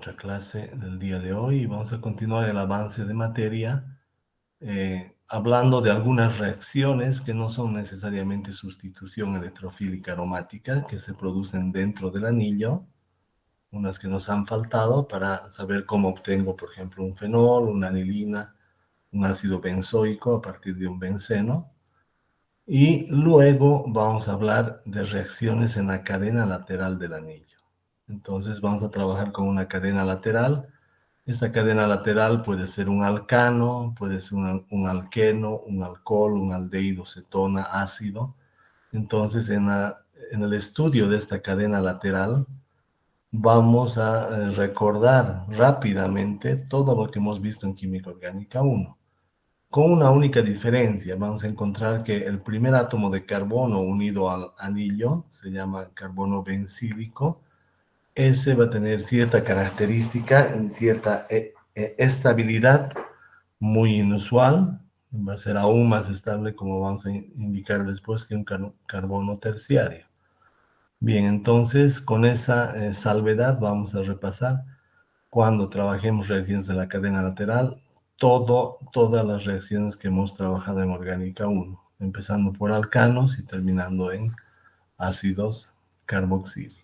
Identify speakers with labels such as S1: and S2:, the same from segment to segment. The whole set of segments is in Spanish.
S1: nuestra clase del día de hoy y vamos a continuar el avance de materia hablando de algunas reacciones que no son necesariamente sustitución electrofílica aromática que se producen dentro del anillo, unas que nos han faltado para saber cómo obtengo, por ejemplo, un fenol, una anilina, un ácido benzoico a partir de un benceno. Y luego vamos a hablar de reacciones en la cadena lateral del anillo. Entonces vamos a trabajar con una cadena lateral. Esta cadena lateral puede ser un alcano, puede ser un alqueno, un alcohol, un aldehído, cetona, ácido. Entonces en el estudio de esta cadena lateral vamos a recordar rápidamente todo lo que hemos visto en Química Orgánica 1. Con una única diferencia, vamos a encontrar que el primer átomo de carbono unido al anillo se llama carbono bencílico. Ese va a tener cierta característica y cierta estabilidad muy inusual. Va a ser aún más estable, como vamos a indicar después, que un carbono terciario. Bien, entonces con esa salvedad vamos a repasar cuando trabajemos reacciones de la cadena lateral, todas las reacciones que hemos trabajado en Orgánica 1, empezando por alcanos y terminando en ácidos carboxílicos.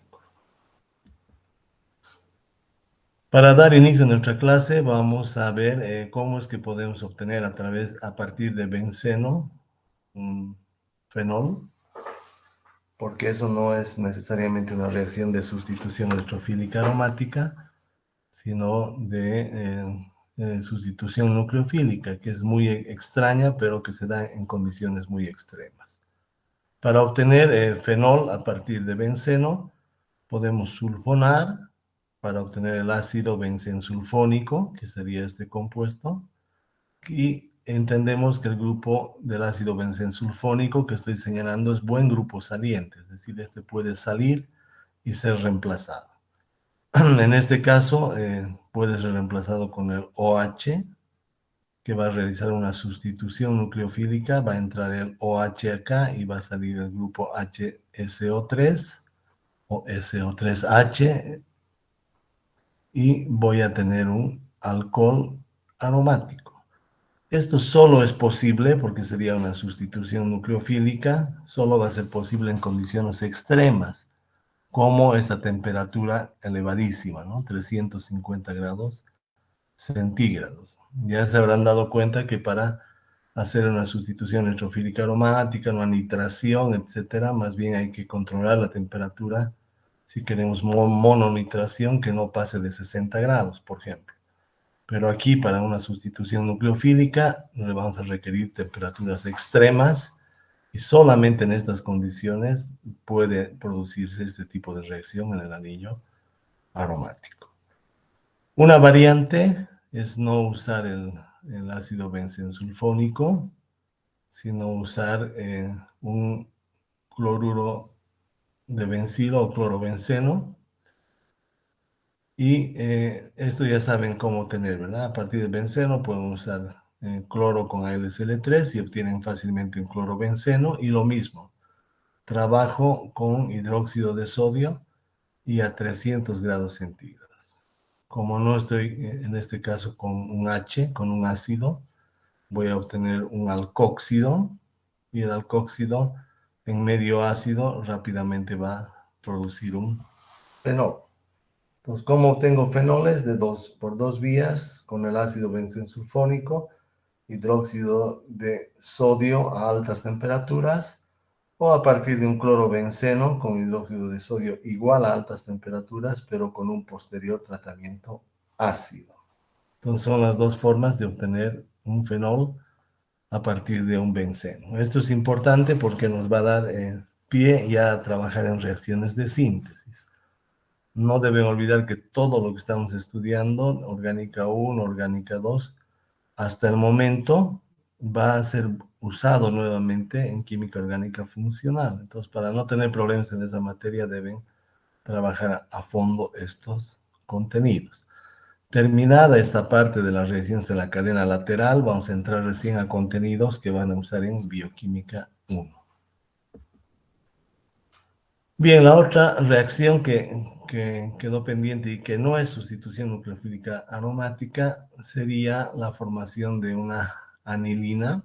S1: Para dar inicio a nuestra clase, vamos a ver cómo es que podemos obtener a partir de benceno un fenol, porque eso no es necesariamente una reacción de sustitución electrofílica aromática, sino de sustitución nucleofílica, que es muy extraña, pero que se da en condiciones muy extremas. Para obtener fenol a partir de benceno, podemos sulfonar para obtener el ácido benzensulfónico, que sería este compuesto, y entendemos que el grupo del ácido benzensulfónico que estoy señalando es buen grupo saliente, es decir, este puede salir y ser reemplazado. En este caso, puede ser reemplazado con el OH, que va a realizar una sustitución nucleofílica, va a entrar el OH acá y va a salir el grupo HSO3 o SO3H y voy a tener un alcohol aromático. Esto solo es posible porque sería una sustitución nucleofílica, solo va a ser posible en condiciones extremas, como esta temperatura elevadísima, ¿no? 350 grados centígrados. Ya se habrán dado cuenta que para hacer una sustitución electrofílica aromática, una nitración, etcétera, más bien hay que controlar la temperatura si queremos mononitración que no pase de 60 grados, por ejemplo. Pero aquí para una sustitución nucleofílica le vamos a requerir temperaturas extremas y solamente en estas condiciones puede producirse este tipo de reacción en el anillo aromático. Una variante es no usar el ácido benzensulfónico, sino usar un cloruro de bencilo o clorobenceno. Y esto ya saben cómo obtener, ¿verdad? A partir del benceno pueden usar cloro con AlSL3 y obtienen fácilmente un clorobenceno. Y lo mismo, trabajo con hidróxido de sodio y a 300 grados centígrados. Como no estoy en este caso con un H, con un ácido, voy a obtener un alcóxido y el alcóxido en medio ácido rápidamente va a producir un fenol. Entonces, ¿cómo obtengo fenoles? Por dos vías, con el ácido benzensulfónico, hidróxido de sodio a altas temperaturas, o a partir de un clorobenceno con hidróxido de sodio igual a altas temperaturas, pero con un posterior tratamiento ácido. Entonces, son las dos formas de obtener un fenol a partir de un benceno. Esto es importante porque nos va a dar pie ya a trabajar en reacciones de síntesis. No deben olvidar que todo lo que estamos estudiando, Orgánica 1, Orgánica 2, hasta el momento va a ser usado nuevamente en química orgánica funcional. Entonces, para no tener problemas en esa materia, deben trabajar a fondo estos contenidos. Terminada esta parte de las reacciones de la cadena lateral, vamos a entrar recién a contenidos que van a usar en bioquímica 1. Bien, la otra reacción que que quedó pendiente y que no es sustitución nucleofílica aromática sería la formación de una anilina.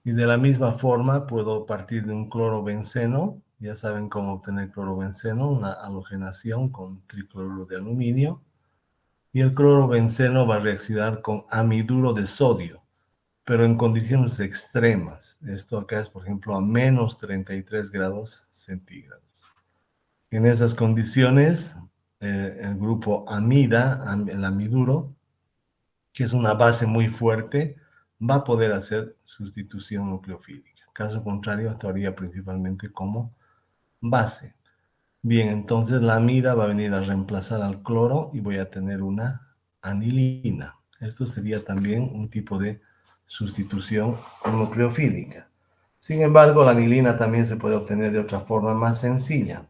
S1: Y de la misma forma puedo partir de un clorobenceno. Ya saben cómo obtener clorobenceno, una halogenación con tricloruro de aluminio. Y el clorobenceno va a reaccionar con amiduro de sodio, pero en condiciones extremas. Esto acá es, por ejemplo, a menos 33 grados centígrados. En esas condiciones, el grupo amida, el amiduro, que es una base muy fuerte, va a poder hacer sustitución nucleofílica. Caso contrario, actuaría principalmente como base. Bien, entonces la amida va a venir a reemplazar al cloro y voy a tener una anilina. Esto sería también un tipo de sustitución nucleofílica. Sin embargo, la anilina también se puede obtener de otra forma más sencilla.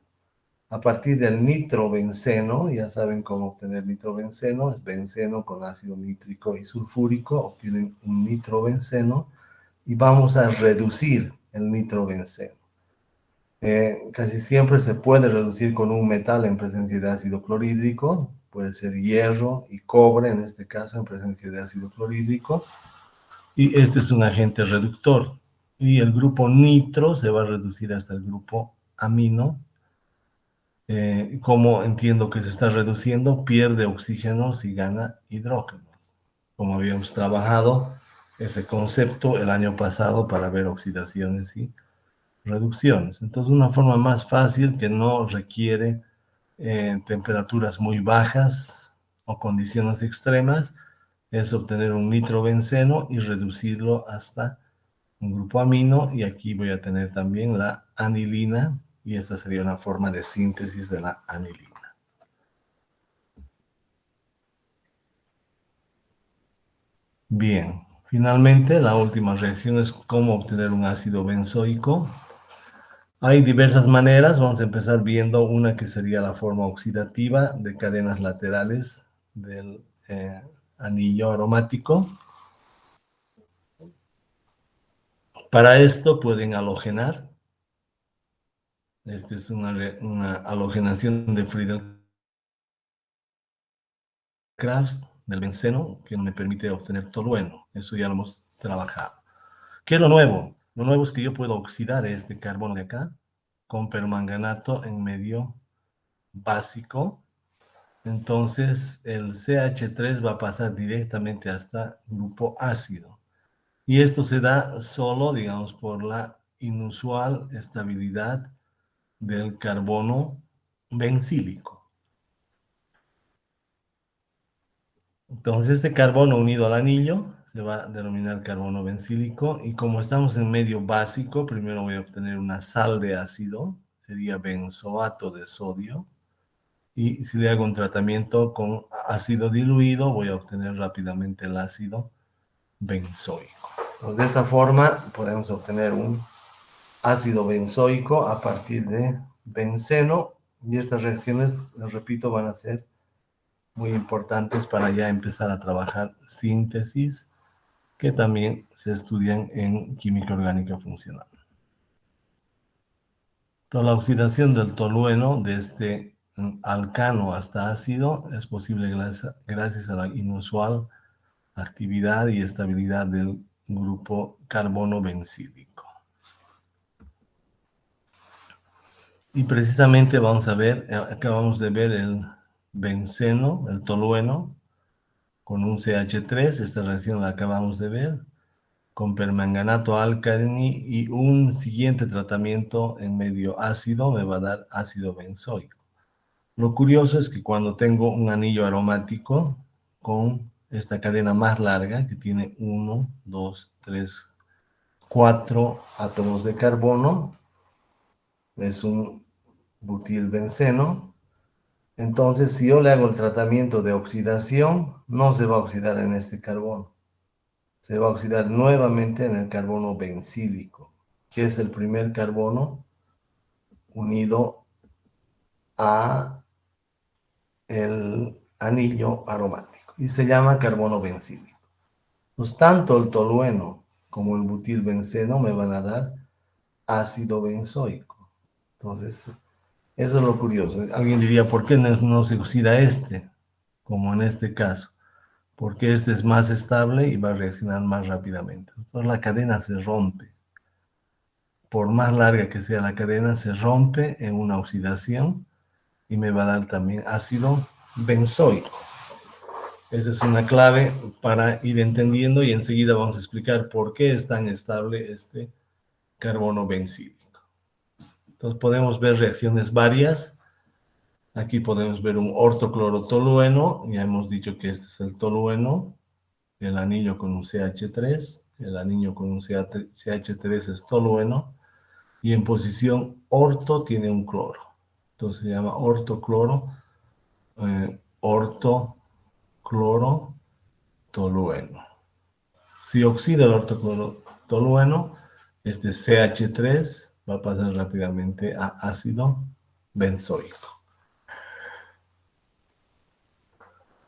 S1: A partir del nitrobenceno, ya saben cómo obtener nitrobenceno, es benceno con ácido nítrico y sulfúrico, obtienen un nitrobenceno y vamos a reducir el nitrobenceno. Casi siempre se puede reducir con un metal en presencia de ácido clorhídrico, puede ser hierro y cobre en este caso en presencia de ácido clorhídrico, y este es un agente reductor. Y el grupo nitro se va a reducir hasta el grupo amino. Como entiendo que se está reduciendo, pierde oxígenos y gana hidrógenos. Como habíamos trabajado ese concepto el año pasado para ver oxidaciones y reducciones. Entonces, una forma más fácil que no requiere temperaturas muy bajas o condiciones extremas es obtener un nitrobenceno y reducirlo hasta un grupo amino, y aquí voy a tener también la anilina, y esta sería una forma de síntesis de la anilina. Bien, finalmente la última reacción es cómo obtener un ácido benzoico. Hay diversas maneras, vamos a empezar viendo una que sería la forma oxidativa de cadenas laterales del anillo aromático. Para esto pueden halogenar. Esta es una halogenación de Friedel-Crafts del benceno que me permite obtener tolueno. Eso ya lo hemos trabajado. ¿Qué es lo nuevo? Lo nuevo es que yo puedo oxidar este carbono de acá con permanganato en medio básico. Entonces el CH3 va a pasar directamente hasta grupo ácido. Y esto se da solo, digamos, por la inusual estabilidad del carbono bencílico. Entonces este carbono unido al anillo se va a denominar carbono bencílico, y como estamos en medio básico, primero voy a obtener una sal de ácido, sería benzoato de sodio, y si le hago un tratamiento con ácido diluido voy a obtener rápidamente el ácido benzoico. Entonces de esta forma podemos obtener un ácido benzoico a partir de benceno, y estas reacciones, les repito, van a ser muy importantes para ya empezar a trabajar síntesis, que también se estudian en química orgánica funcional. Toda la oxidación del tolueno de este alcano hasta ácido es posible gracias a la inusual actividad y estabilidad del grupo carbono bencílico. Y precisamente vamos a ver, acabamos de ver el benceno, el tolueno, con un CH3, esta reacción la acabamos de ver, con permanganato álcali, y un siguiente tratamiento en medio ácido me va a dar ácido benzoico. Lo curioso es que cuando tengo un anillo aromático con esta cadena más larga, que tiene 1, 2, 3, 4 átomos de carbono, es un butilbenceno. Entonces, si yo le hago el tratamiento de oxidación, no se va a oxidar en este carbono. Se va a oxidar nuevamente en el carbono bencílico, que es el primer carbono unido a el anillo aromático, y se llama carbono bencílico. Pues tanto el tolueno como el butilbenceno me van a dar ácido benzoico. Entonces, Eso es lo curioso. Alguien diría, ¿por qué no se oxida este? Como en este caso. Porque este es más estable y va a reaccionar más rápidamente. Entonces la cadena se rompe. Por más larga que sea la cadena, se rompe en una oxidación y me va a dar también ácido benzoico. Esa es una clave para ir entendiendo y enseguida vamos a explicar por qué es tan estable este carbono bencílico. Entonces podemos ver reacciones varias. Aquí podemos ver un ortoclorotolueno. Ya hemos dicho que este es el tolueno. El anillo con un CH3. El anillo con un CH3 es tolueno. Y en posición orto tiene un cloro. Entonces se llama ortocloro, ortocloro tolueno. Si oxida el ortocloro tolueno, este CH3 va a pasar rápidamente a ácido benzoico.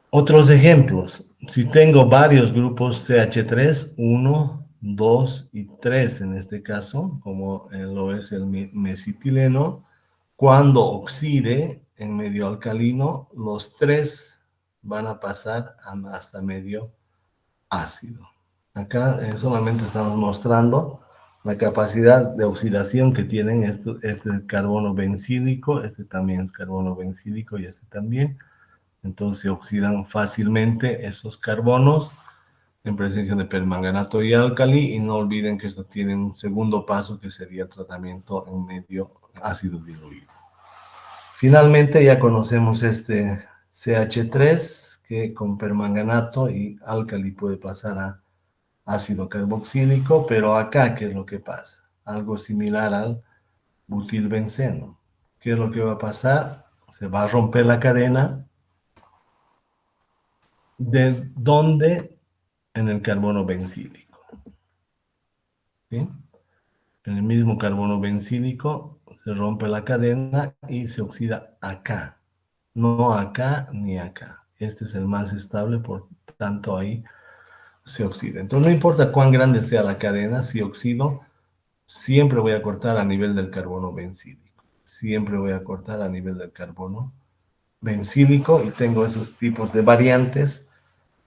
S1: Otros ejemplos. Si tengo varios grupos CH3, 1, 2 y 3 en este caso, como lo es el mesetileno, cuando oxide en medio alcalino, los tres van a pasar hasta medio ácido. Acá solamente estamos mostrando la capacidad de oxidación que tienen este carbono bencílico, este también es carbono bencílico y este también. Entonces se oxidan fácilmente esos carbonos en presencia de permanganato y álcali, y no olviden que esto tiene un segundo paso que sería el tratamiento en medio ácido diluido. Finalmente ya conocemos este CH3 que con permanganato y álcali puede pasar a ácido carboxílico, pero acá, ¿qué es lo que pasa? Algo similar al butilbenceno. ¿Qué es lo que va a pasar? Se va a romper la cadena. ¿De dónde? En el carbono bencílico. ¿Sí? En el mismo carbono bencílico se rompe la cadena y se oxida acá. No acá ni acá. Este es el más estable, por tanto ahí se oxida. Entonces no importa cuán grande sea la cadena, si oxido, siempre voy a cortar a nivel del carbono bencílico. Siempre voy a cortar a nivel del carbono bencílico y tengo esos tipos de variantes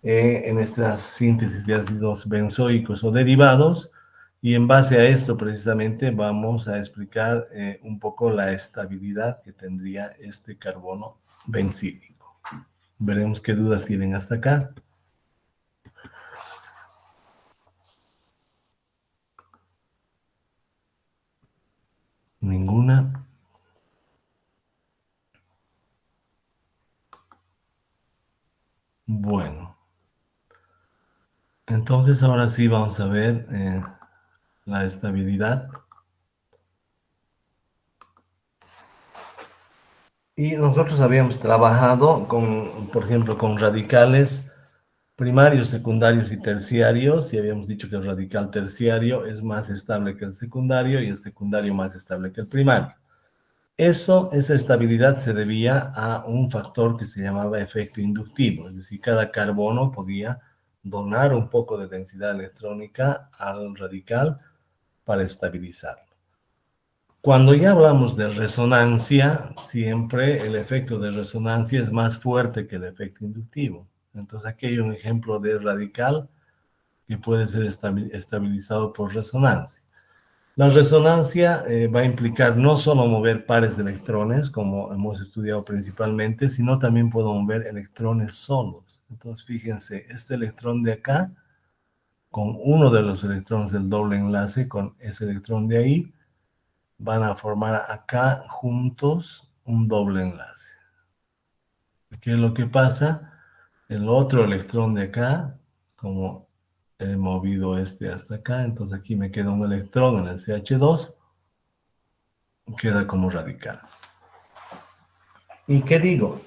S1: en esta síntesis de ácidos benzoicos o derivados, y en base a esto precisamente vamos a explicar un poco la estabilidad que tendría este carbono bencílico. Veremos qué dudas tienen hasta acá. Ninguna. Bueno, entonces ahora sí vamos a ver la estabilidad. Y nosotros habíamos trabajado con, por ejemplo, con radicales primarios, secundarios y terciarios, y habíamos dicho que el radical terciario es más estable que el secundario y el secundario más estable que el primario. Esa estabilidad se debía a un factor que se llamaba efecto inductivo, es decir, cada carbono podía donar un poco de densidad electrónica al radical para estabilizarlo. Cuando ya hablamos de resonancia, siempre el efecto de resonancia es más fuerte que el efecto inductivo. Entonces aquí hay un ejemplo de radical que puede ser estabilizado por resonancia. La resonancia va a implicar no solo mover pares de electrones, como hemos estudiado principalmente, sino también puedo mover electrones solos. Entonces fíjense, este electrón de acá, con uno de los electrones del doble enlace, con ese electrón de ahí, van a formar acá juntos un doble enlace. ¿Qué es lo que pasa? El otro electrón de acá, como he movido este hasta acá, entonces aquí me queda un electrón en el CH2, queda como radical. ¿Y qué digo?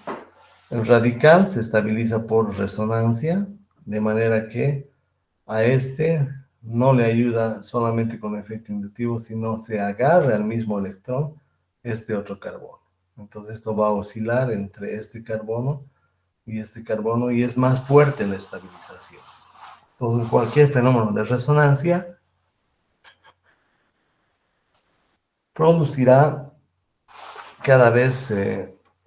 S1: El radical se estabiliza por resonancia, de manera que a este no le ayuda solamente con efecto inductivo, sino se agarra al mismo electrón este otro carbono. Entonces esto va a oscilar entre este carbono y es más fuerte la estabilización. Entonces cualquier fenómeno de resonancia producirá cada vez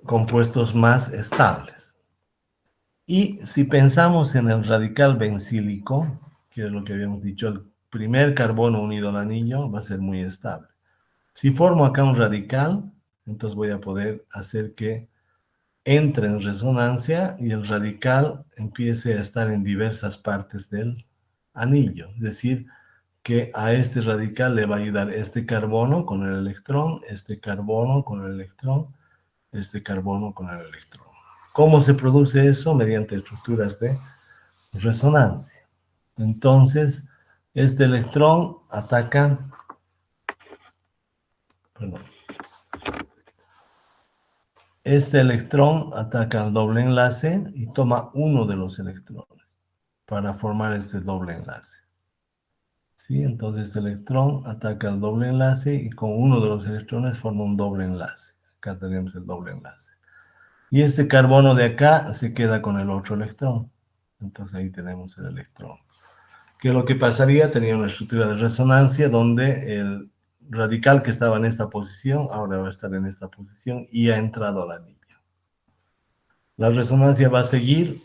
S1: compuestos más estables. Y si pensamos en el radical bencílico, que es lo que habíamos dicho, el primer carbono unido al anillo va a ser muy estable. Si formo acá un radical, entonces voy a poder hacer que entre en resonancia y el radical empiece a estar en diversas partes del anillo. Es decir, que a este radical le va a ayudar este carbono con el electrón, este carbono con el electrón, este carbono con el electrón. ¿Cómo se produce eso? Mediante estructuras de resonancia. Entonces, este electrón ataca, perdón, este electrón ataca al doble enlace y toma uno de los electrones para formar este doble enlace. ¿Sí? Entonces este electrón ataca al doble enlace y con uno de los electrones forma un doble enlace. Acá tenemos el doble enlace. Y este carbono de acá se queda con el otro electrón. Entonces ahí tenemos el electrón. ¿Qué es lo que pasaría? Tenía una estructura de resonancia donde el radical que estaba en esta posición ahora va a estar en esta posición y ha entrado al anillo. La resonancia va a seguir.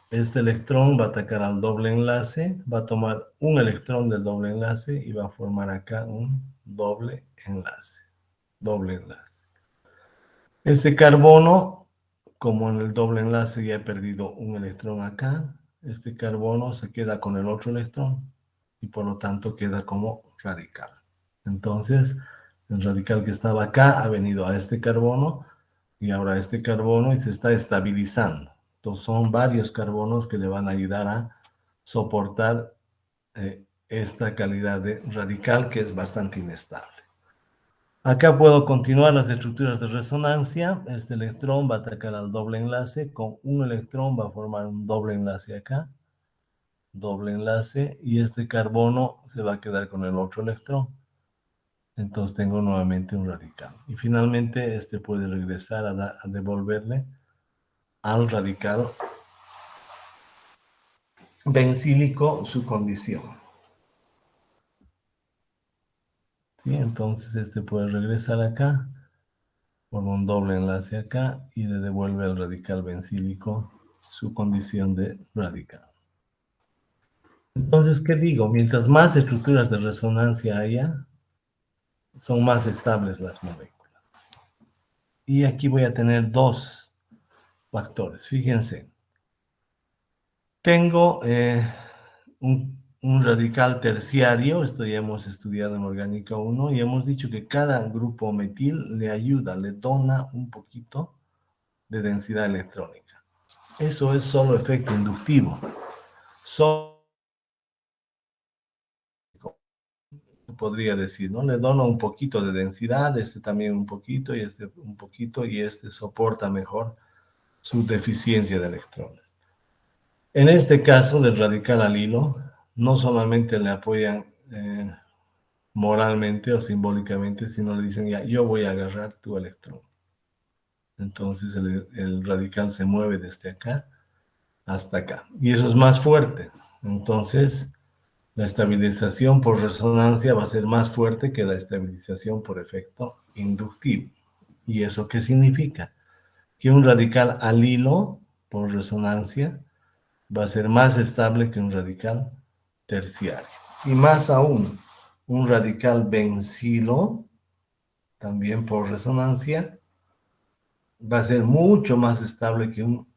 S1: Este electrón va a atacar al doble enlace, va a tomar un electrón del doble enlace y va a formar acá un doble enlace. Doble enlace. Este carbono, como en el doble enlace ya he perdido un electrón acá, este carbono se queda con el otro electrón y por lo tanto queda como radical. Entonces, el radical que estaba acá ha venido a este carbono y ahora este carbono y se está estabilizando. Entonces, son varios carbonos que le van a ayudar a soportar esta calidad de radical que es bastante inestable. Acá puedo continuar las estructuras de resonancia. Este electrón va a atacar al doble enlace. Con un electrón va a formar un doble enlace acá. Doble enlace. Y este carbono se va a quedar con el otro electrón. Entonces tengo nuevamente un radical. Y finalmente este puede regresar a devolverle al radical bencílico su condición. ¿Sí? Entonces este puede regresar acá. Por un doble enlace acá y le devuelve al radical bencílico su condición de radical. Entonces, ¿qué digo? Mientras más estructuras de resonancia haya, son más estables las moléculas. Y aquí voy a tener dos factores. Fíjense, tengo un radical terciario, esto ya hemos estudiado en Orgánica 1, y hemos dicho que cada grupo metil le ayuda, le dona un poquito de densidad electrónica. Eso es solo efecto inductivo. Podría decir, ¿no? Le dona un poquito de densidad, este también un poquito, y este un poquito, y este soporta mejor su deficiencia de electrones. En este caso del radical al hilo, no solamente le apoyan moralmente o simbólicamente, sino le dicen, ya, yo voy a agarrar tu electrón. Entonces el radical se mueve desde acá hasta acá. Y eso es más fuerte. Entonces, la estabilización por resonancia va a ser más fuerte que la estabilización por efecto inductivo. ¿Y eso qué significa? Que un radical alilo por resonancia va a ser más estable que un radical terciario. Y más aún, un radical bencilo, también por resonancia, va a ser mucho más estable que un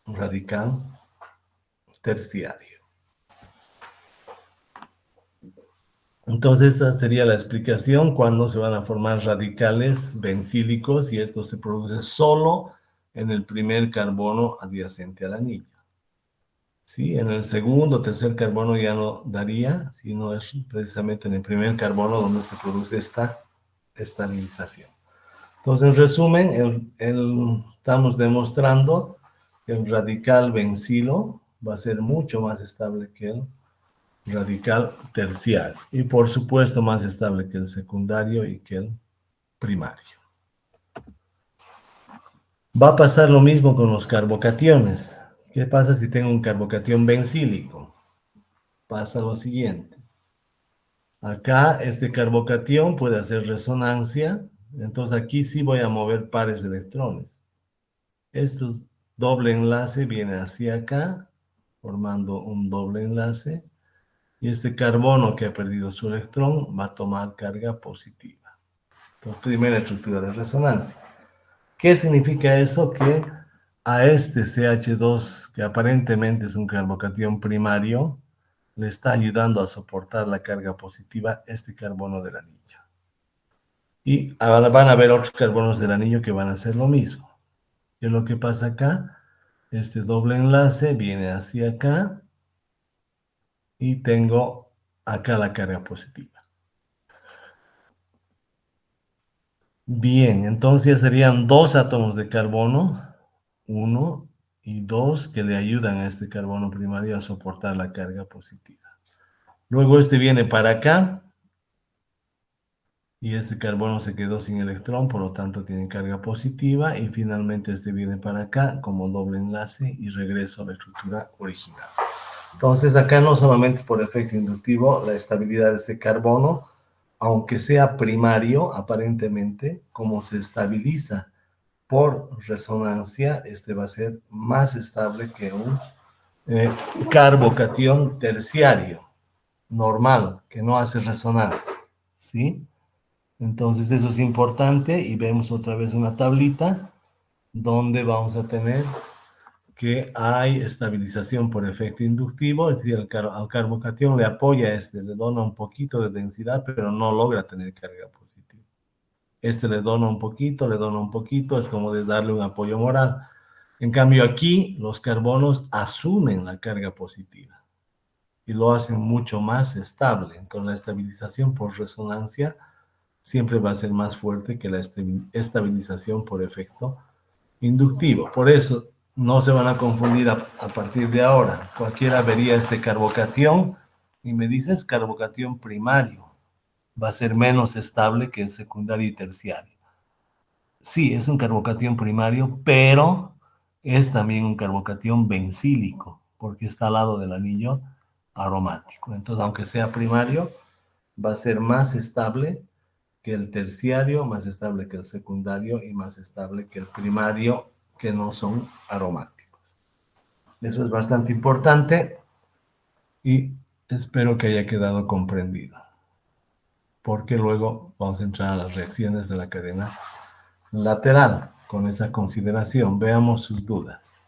S1: radical terciario. Entonces, esta sería la explicación cuando se van a formar radicales bencílicos y esto se produce solo en el primer carbono adyacente al anillo. ¿Sí? En el segundo o tercer carbono ya no daría, sino es precisamente en el primer carbono donde se produce esta estabilización. Entonces, en resumen, estamos demostrando que el radical bencilo va a ser mucho más estable que el radical terciario y por supuesto más estable que el secundario y que el primario. Va a pasar lo mismo con los carbocationes. ¿Qué pasa si tengo un carbocatión bencílico? Pasa lo siguiente. Acá este carbocatión puede hacer resonancia Entonces aquí sí voy a mover pares de electrones. Este doble enlace viene hacia acá, formando un doble enlace. Y este carbono que ha perdido su electrón va a tomar carga positiva. Entonces, primera estructura de resonancia. ¿Qué significa eso? Que a este CH2, que aparentemente es un carbocatión primario, le está ayudando a soportar la carga positiva este carbono del anillo. Y ahora van a haber otros carbonos del anillo que van a hacer lo mismo. ¿Qué es lo que pasa acá? Este doble enlace viene hacia acá y tengo acá la carga positiva. Bien, entonces serían dos átomos de carbono, uno y dos, que le ayudan a este carbono primario a soportar la carga positiva. Luego este viene para acá y este carbono se quedó sin electrón, por lo tanto tiene carga positiva, y finalmente este viene para acá como doble enlace y regreso a la estructura original. Entonces acá no solamente por efecto inductivo la estabilidad de este carbono, aunque sea primario aparentemente, como se estabiliza por resonancia, este va a ser más estable que un carbocatión terciario normal, que no hace resonancia, ¿sí? Entonces eso es importante, y vemos otra vez una tablita donde vamos a tener que hay estabilización por efecto inductivo, es decir, al carbocatión le apoya este, le dona un poquito de densidad, pero no logra tener carga positiva. Este le dona un poquito, le dona un poquito, es como de darle un apoyo moral. En cambio aquí los carbonos asumen la carga positiva y lo hacen mucho más estable. Entonces la estabilización por resonancia siempre va a ser más fuerte que la estabilización por efecto inductivo. Por eso no se van a confundir a partir de ahora. Cualquiera vería este carbocatión y me dice es carbocatión primario. Va a ser menos estable que el secundario y terciario. Sí, es un carbocatión primario, pero es también un carbocatión bencílico, porque está al lado del anillo aromático. Entonces, aunque sea primario, va a ser más estable que el terciario, más estable que el secundario y más estable que el primario, que no son aromáticos. Eso es bastante importante y espero que haya quedado comprendido, porque luego vamos a entrar a las reacciones de la cadena lateral con esa consideración. Veamos sus dudas.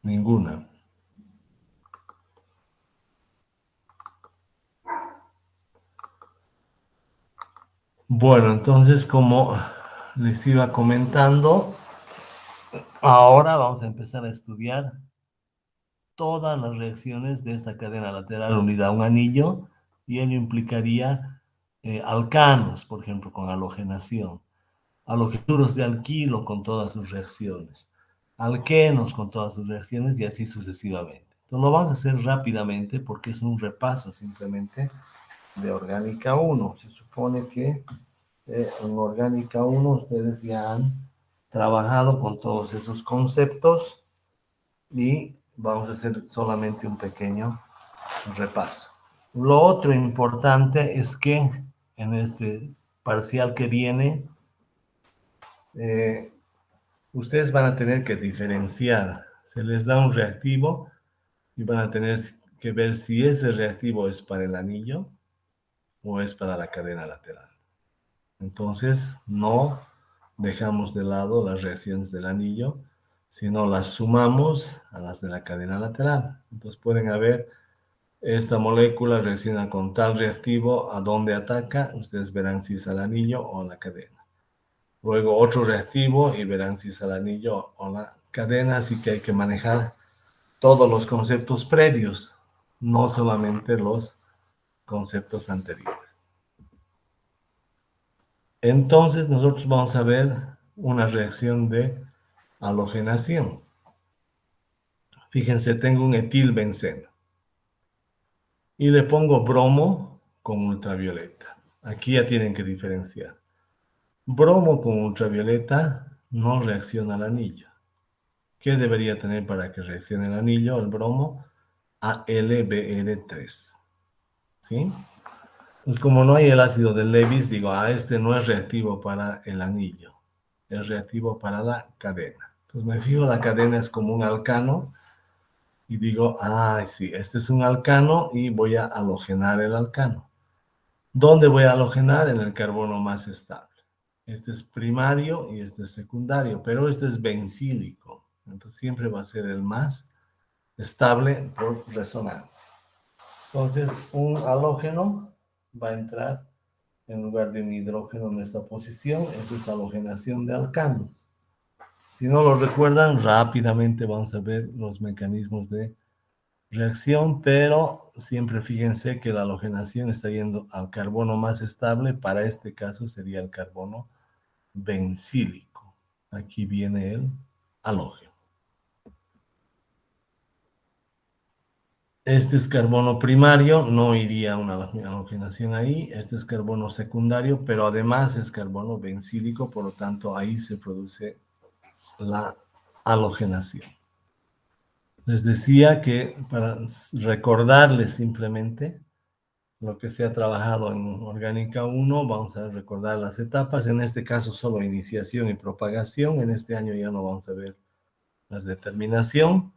S1: Ninguna. Bueno, entonces, como les iba comentando, ahora vamos a empezar a estudiar todas las reacciones de esta cadena lateral unida a un anillo, y ello implicaría alcanos, por ejemplo, con halogenación, halogenuros de alquilo con todas sus reacciones, alquenos con todas sus reacciones, y así sucesivamente. Entonces lo vamos a hacer rápidamente porque es un repaso simplemente de orgánica 1. Se supone que en orgánica 1 ustedes ya han trabajado con todos esos conceptos y vamos a hacer solamente un pequeño repaso. Lo otro importante es que en este parcial que viene, eh, ustedes van a tener que diferenciar. Se les da un reactivo y van a tener que ver si ese reactivo es para el anillo o es para la cadena lateral. Entonces, no dejamos de lado las reacciones del anillo, sino las sumamos a las de la cadena lateral. Entonces pueden haber, esta molécula reacciona con tal reactivo, a dónde ataca, ustedes verán si es al anillo o a la cadena. Luego otro reactivo y verán si es al anillo o la cadena, así que hay que manejar todos los conceptos previos, no solamente los conceptos anteriores. Entonces nosotros vamos a ver una reacción de halogenación. Fíjense, tengo un etilbenceno y le pongo bromo con ultravioleta. Aquí ya tienen que diferenciar. Bromo con ultravioleta no reacciona al anillo. ¿Qué debería tener para que reaccione el anillo, el bromo? AlBr3. ¿sí? Entonces, como no hay el ácido de Lewis, digo, este no es reactivo para el anillo, es reactivo para la cadena. Entonces me fijo, la cadena es como un alcano y digo, sí, este es un alcano y voy a halogenar el alcano. ¿Dónde voy a halogenar? En el carbono más estable. Este es primario y este es secundario, pero este es bencílico. Entonces siempre va a ser el más estable por resonancia. Entonces un halógeno va a entrar en lugar de un hidrógeno en esta posición. Esto es halogenación de alcanos. Si no lo recuerdan, rápidamente vamos a ver los mecanismos de reacción, pero siempre fíjense que la halogenación está yendo al carbono más estable. Para este caso sería el carbono bencílico. Aquí viene el halógeno. Este es carbono primario, no iría una halogenación ahí. Este es carbono secundario, pero además es carbono bencílico, por lo tanto ahí se produce la halogenación. Les decía que para recordarles simplemente lo que se ha trabajado en Orgánica 1, vamos a recordar las etapas, en este caso solo iniciación y propagación, en este año ya no vamos a ver las de terminación.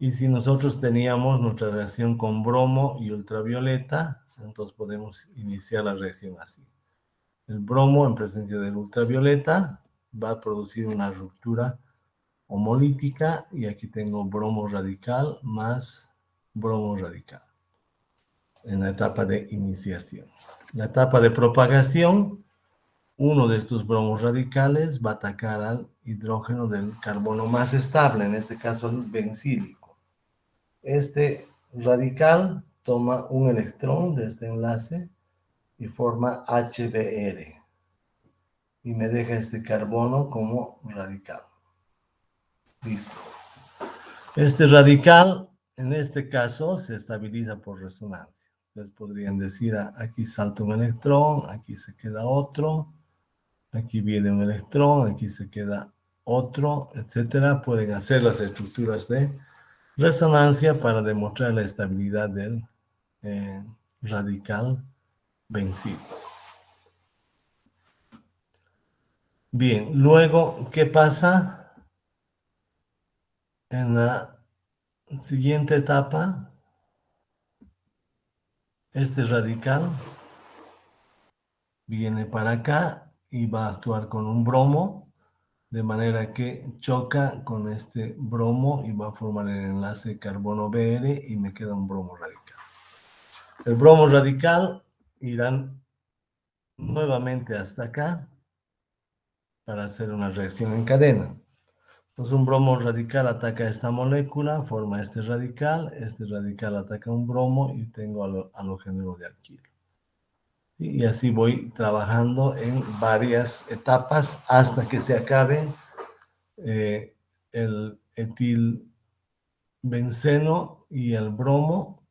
S1: Y si nosotros teníamos nuestra reacción con bromo y ultravioleta, entonces podemos iniciar la reacción así. El bromo en presencia del ultravioleta va a producir una ruptura homolítica y aquí tengo bromo radical más bromo radical en la etapa de iniciación. La etapa de propagación, uno de estos bromos radicales va a atacar al hidrógeno del carbono más estable, en este caso el bencílico. Este radical toma un electrón de este enlace y forma HBr y me deja este carbono como radical. Listo. Este radical, en este caso, se estabiliza por resonancia. Entonces podrían decir, aquí salta un electrón, aquí se queda otro, aquí viene un electrón, aquí se queda otro, etcétera. Pueden hacer las estructuras de resonancia para demostrar la estabilidad del radical vencido. Bien, luego, ¿qué pasa en la siguiente etapa? Este radical viene para acá y va a actuar con un bromo, de manera que choca con este bromo y va a formar el enlace carbono Br y me queda un bromo radical. El bromo radical irá nuevamente hasta acá para hacer una reacción en cadena. Entonces un bromo radical ataca esta molécula, forma este radical ataca un bromo y tengo halogénuro de alquilo. Y así voy trabajando en varias etapas hasta que se acabe el etilbenceno y el bromo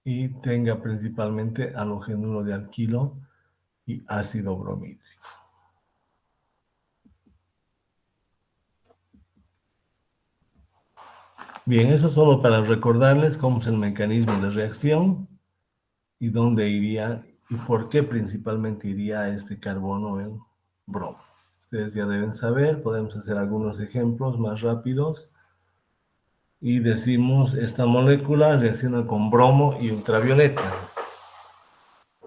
S1: y tenga principalmente halogénuro de alquilo y ácido bromídrico. Bien, eso solo para recordarles cómo es el mecanismo de reacción y dónde iría y por qué principalmente iría este carbono en bromo. Ustedes ya deben saber, podemos hacer algunos ejemplos más rápidos. Y decimos, esta molécula reacciona con bromo y ultravioleta.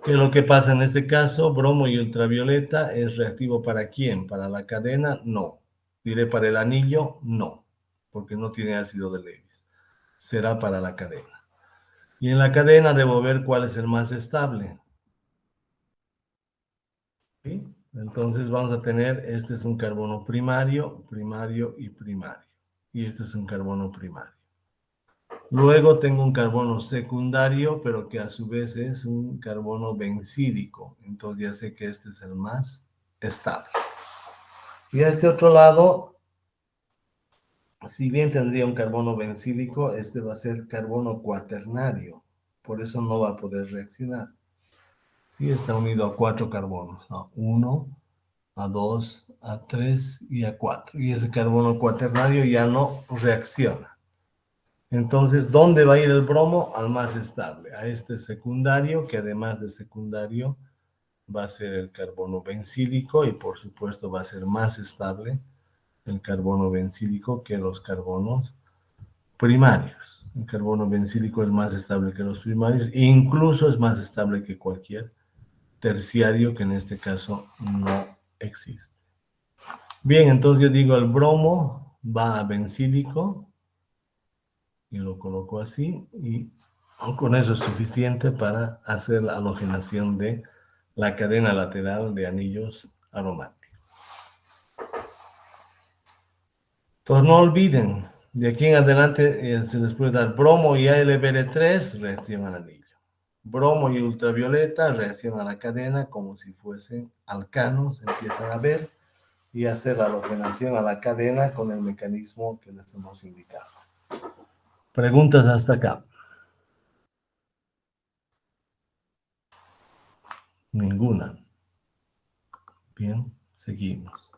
S1: ¿Qué es lo que pasa en este caso? Bromo y ultravioleta es reactivo ¿para quién? ¿Para la cadena? No. Diré para el anillo, no, porque no tiene ácido de Lewis. Será para la cadena. Y en la cadena debo ver cuál es el más estable. ¿Sí? Entonces vamos a tener, este es un carbono primario, primario y primario. Y este es un carbono primario. Luego tengo un carbono secundario, pero que a su vez es un carbono bencílico. Entonces ya sé que este es el más estable. Y a este otro lado, si bien tendría un carbono bencílico, este va a ser carbono cuaternario. Por eso no va a poder reaccionar. Sí, está unido a 4 carbonos. A 1, a 2, a 3 y a 4. Y ese carbono cuaternario ya no reacciona. Entonces, ¿dónde va a ir el bromo? Al más estable, a este secundario, que además de secundario va a ser el carbono bencílico y por supuesto va a ser más estable el carbono bencílico que los carbonos primarios. El carbono bencílico es más estable que los primarios e incluso es más estable que cualquier terciario, que en este caso no existe. Bien, entonces yo digo el bromo va a bencílico y lo coloco así y con eso es suficiente para hacer la halogenación de la cadena lateral de anillos aromáticos. Entonces no olviden, de aquí en adelante se les puede dar bromo y AlBr3, reacción al anillo. Bromo y ultravioleta, reacción a la cadena como si fuesen alcanos, empiezan a ver y hacer la halogenación a la cadena con el mecanismo que les hemos indicado. Preguntas hasta acá. Ninguna. Bien, seguimos.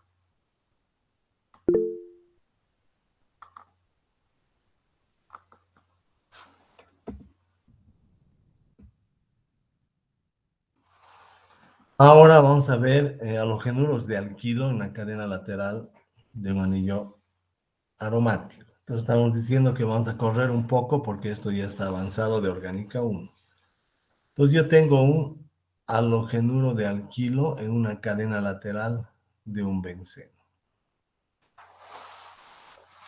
S1: Ahora vamos a ver halogenuros de alquilo en la cadena lateral de un anillo aromático. Entonces estamos diciendo que vamos a correr un poco porque esto ya está avanzado de orgánica 1. Entonces yo tengo un halogenuro de alquilo en una cadena lateral de un benceno.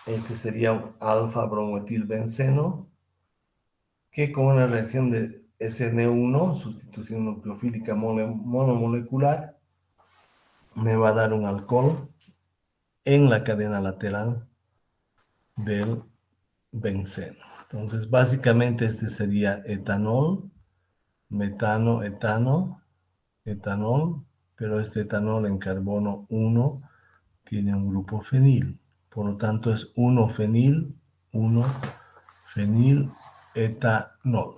S1: Este sería un alfa bromoetilbenceno que con una reacción de SN1, sustitución nucleofílica monomolecular, me va a dar un alcohol en la cadena lateral del benceno. Entonces, básicamente este sería etanol, metano, etano, etanol, pero este etanol en carbono 1 tiene un grupo fenil. Por lo tanto, es 1-fenil, 1-fenil etanol.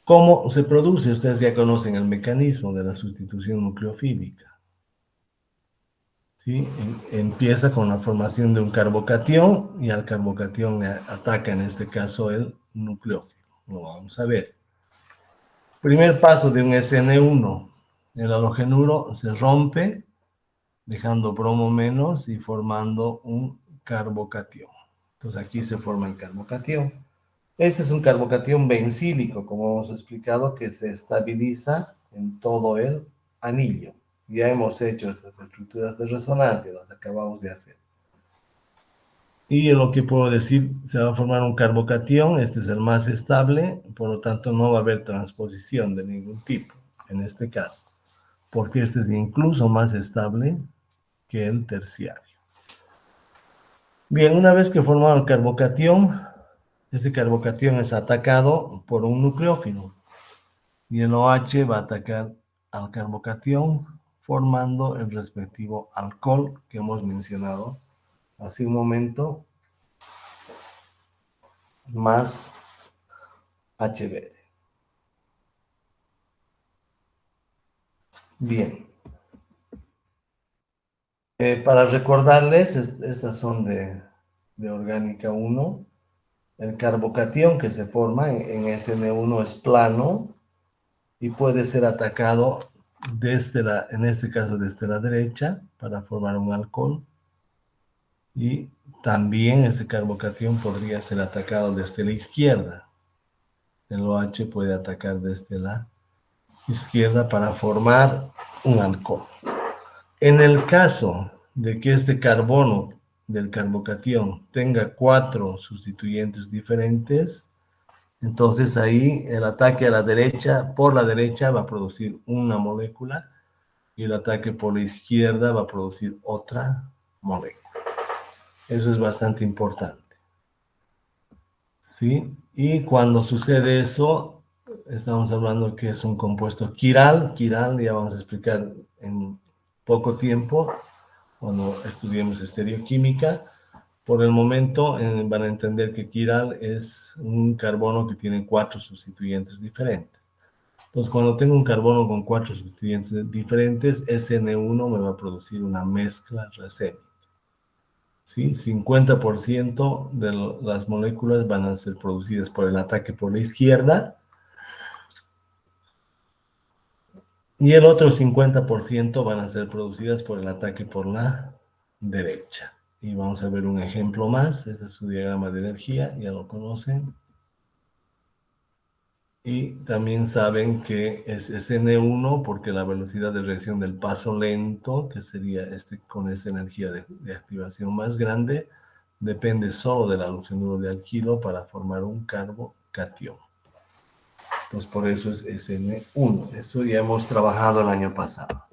S1: ¿Cómo se produce? Ustedes ya conocen el mecanismo de la sustitución nucleofílica. ¿Sí? Empieza con la formación de un carbocatión y al carbocatión le ataca en este caso el nucleófilo. Lo vamos a ver. Primer paso de un SN1. El halogenuro se rompe dejando bromo menos y formando un carbocatión. Entonces aquí se forma el carbocatión. Este es un carbocatión bencílico, como hemos explicado, que se estabiliza en todo el anillo. Ya hemos hecho estas estructuras de resonancia, las acabamos de hacer. Y lo que puedo decir, se va a formar un carbocatión, este es el más estable, por lo tanto no va a haber transposición de ningún tipo, en este caso, porque este es incluso más estable que el terciario. Bien, una vez que formado el carbocatión, ese carbocatión es atacado por un nucleófilo y el OH va a atacar al carbocatión formando el respectivo alcohol que hemos mencionado hace un momento, más HB. Bien. Para recordarles, estas son de orgánica 1. El carbocatión que se forma en SN1 es plano y puede ser atacado desde en este caso desde la derecha para formar un alcohol. Y también este carbocatión podría ser atacado desde la izquierda. El OH puede atacar desde la izquierda para formar un alcohol. En el caso de que este carbono del carbocatión tenga 4 sustituyentes diferentes, entonces ahí el ataque a la derecha, por la derecha va a producir una molécula y el ataque por la izquierda va a producir otra molécula. Eso es bastante importante. ¿Sí? Y cuando sucede eso, estamos hablando que es un compuesto quiral. Quiral ya vamos a explicar en poco tiempo, cuando estudiemos estereoquímica. Por el momento van a entender que quiral es un carbono que tiene 4 sustituyentes diferentes. Entonces, cuando tengo un carbono con 4 sustituyentes diferentes, SN1 me va a producir una mezcla racémica. ¿sí? 50% de las moléculas van a ser producidas por el ataque por la izquierda y el otro 50% van a ser producidas por el ataque por la derecha. Y vamos a ver un ejemplo más. Este es su diagrama de energía, ya lo conocen. Y también saben que es N1 porque la velocidad de reacción del paso lento, que sería con esta energía de activación más grande, depende solo del halogenuro de alquilo para formar un carbocatión. Entonces por eso es Sn1. Eso ya hemos trabajado el año pasado.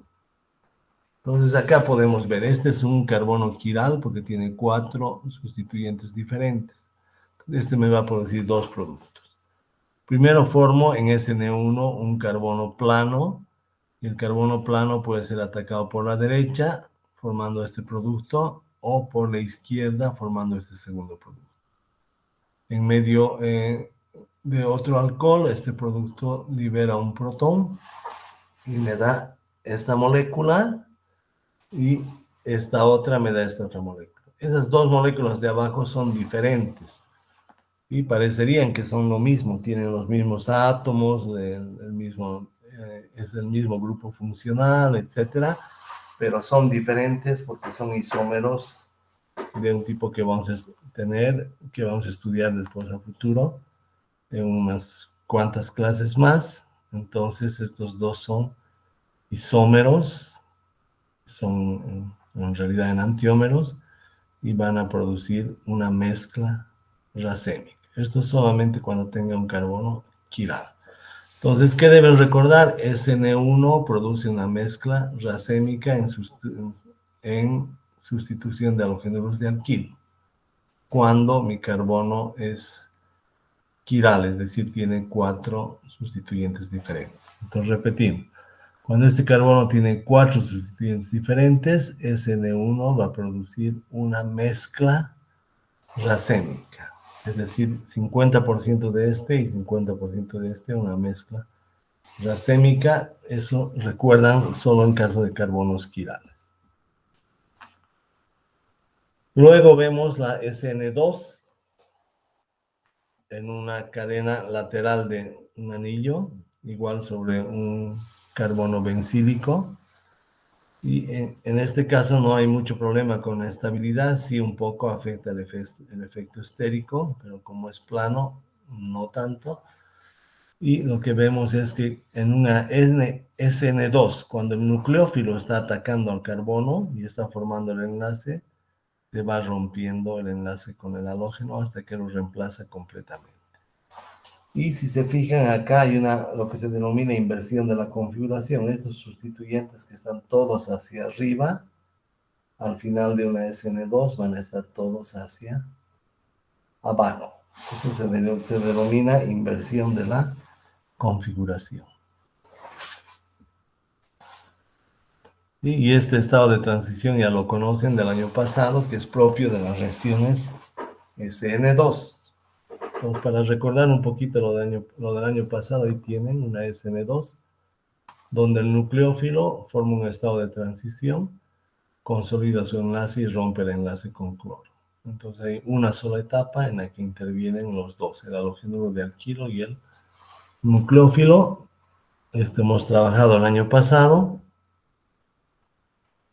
S1: Entonces acá podemos ver, este es un carbono quiral porque tiene 4 sustituyentes diferentes. Este me va a producir 2 productos. Primero formo en SN1 un carbono plano, y el carbono plano puede ser atacado por la derecha, formando este producto, o por la izquierda, formando este segundo producto. En medio de otro alcohol, este producto libera un protón y me da esta molécula, y esta otra me da esta otra molécula. Esas dos moléculas de abajo son diferentes y parecerían que son lo mismo, tienen los mismos átomos, es el mismo grupo funcional, etcétera, pero son diferentes porque son isómeros de un tipo que vamos a tener, que vamos a estudiar después a futuro en unas cuantas clases más. Entonces estos dos son isómeros, son en realidad enantiómeros y van a producir una mezcla racémica. Esto solamente cuando tenga un carbono quiral. Entonces, ¿qué deben recordar? SN1 produce una mezcla racémica en sustitución de halogenuros de alquilo, cuando mi carbono es quiral, es decir, tiene 4 sustituyentes diferentes. Entonces, repetimos. Cuando este carbono tiene 4 sustituyentes diferentes, SN1 va a producir una mezcla racémica, es decir, 50% de este y 50% de este, una mezcla racémica. Eso recuerdan solo en caso de carbonos quirales. Luego vemos la SN2 en una cadena lateral de un anillo, igual sobre un carbono bencílico. Y en este caso no hay mucho problema con la estabilidad, sí un poco afecta el efecto estérico, pero como es plano, no tanto. Y lo que vemos es que en una SN2, cuando el nucleófilo está atacando al carbono y está formando el enlace, se va rompiendo el enlace con el halógeno hasta que lo reemplaza completamente. Y si se fijan acá hay lo que se denomina inversión de la configuración. Estos sustituyentes que están todos hacia arriba, al final de una SN2 van a estar todos hacia abajo. Eso se denomina inversión de la configuración. Y este estado de transición ya lo conocen del año pasado, que es propio de las reacciones SN2. Entonces, para recordar un poquito lo del año pasado, ahí tienen una SN2, donde el nucleófilo forma un estado de transición, consolida su enlace y rompe el enlace con cloro. Entonces hay una sola etapa en la que intervienen los dos, el halogenuro de alquilo y el nucleófilo. Hemos trabajado el año pasado.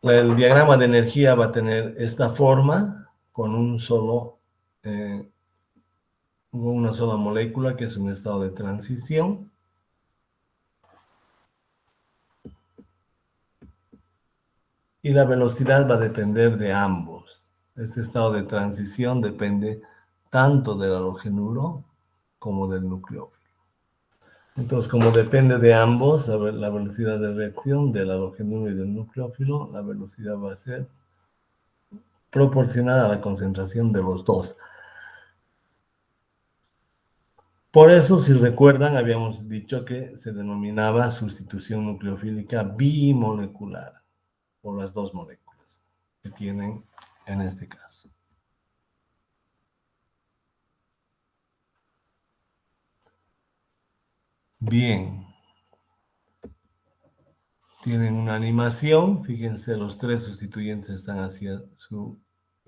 S1: El diagrama de energía va a tener esta forma, con una sola molécula, que es un estado de transición. Y la velocidad va a depender de ambos. Este estado de transición depende tanto del halogenuro como del nucleófilo. Entonces, como depende de ambos, la velocidad de reacción del halogenuro y del nucleófilo, la velocidad va a ser proporcional a la concentración de los dos. Por eso, si recuerdan, habíamos dicho que se denominaba sustitución nucleofílica bimolecular, por las dos moléculas que tienen en este caso. Bien. Tienen una animación, fíjense, los tres sustituyentes están hacia su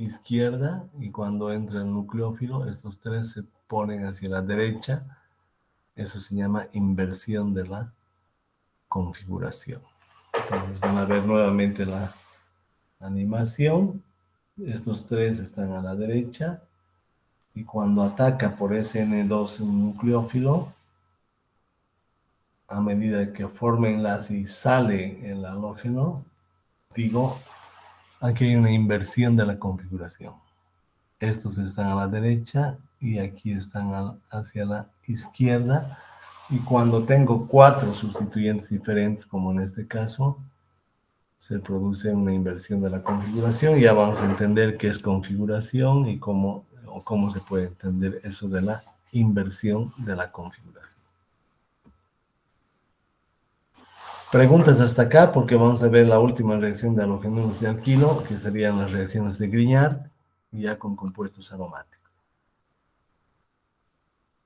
S1: izquierda y cuando entra el nucleófilo, estos tres se ponen hacia la derecha. Eso se llama inversión de la configuración. Entonces van a ver nuevamente la animación. Estos tres están a la derecha y cuando ataca por SN2 un nucleófilo, a medida que forma enlace y sale el halógeno, digo, aquí hay una inversión de la configuración. Estos están a la derecha y aquí están hacia la izquierda. Y cuando tengo 4 sustituyentes diferentes, como en este caso, se produce una inversión de la configuración. Ya vamos a entender qué es configuración y cómo se puede entender eso de la inversión de la configuración. Preguntas hasta acá porque vamos a ver la última reacción de halogénuros de alquilo, que serían las reacciones de Grignard, ya con compuestos aromáticos.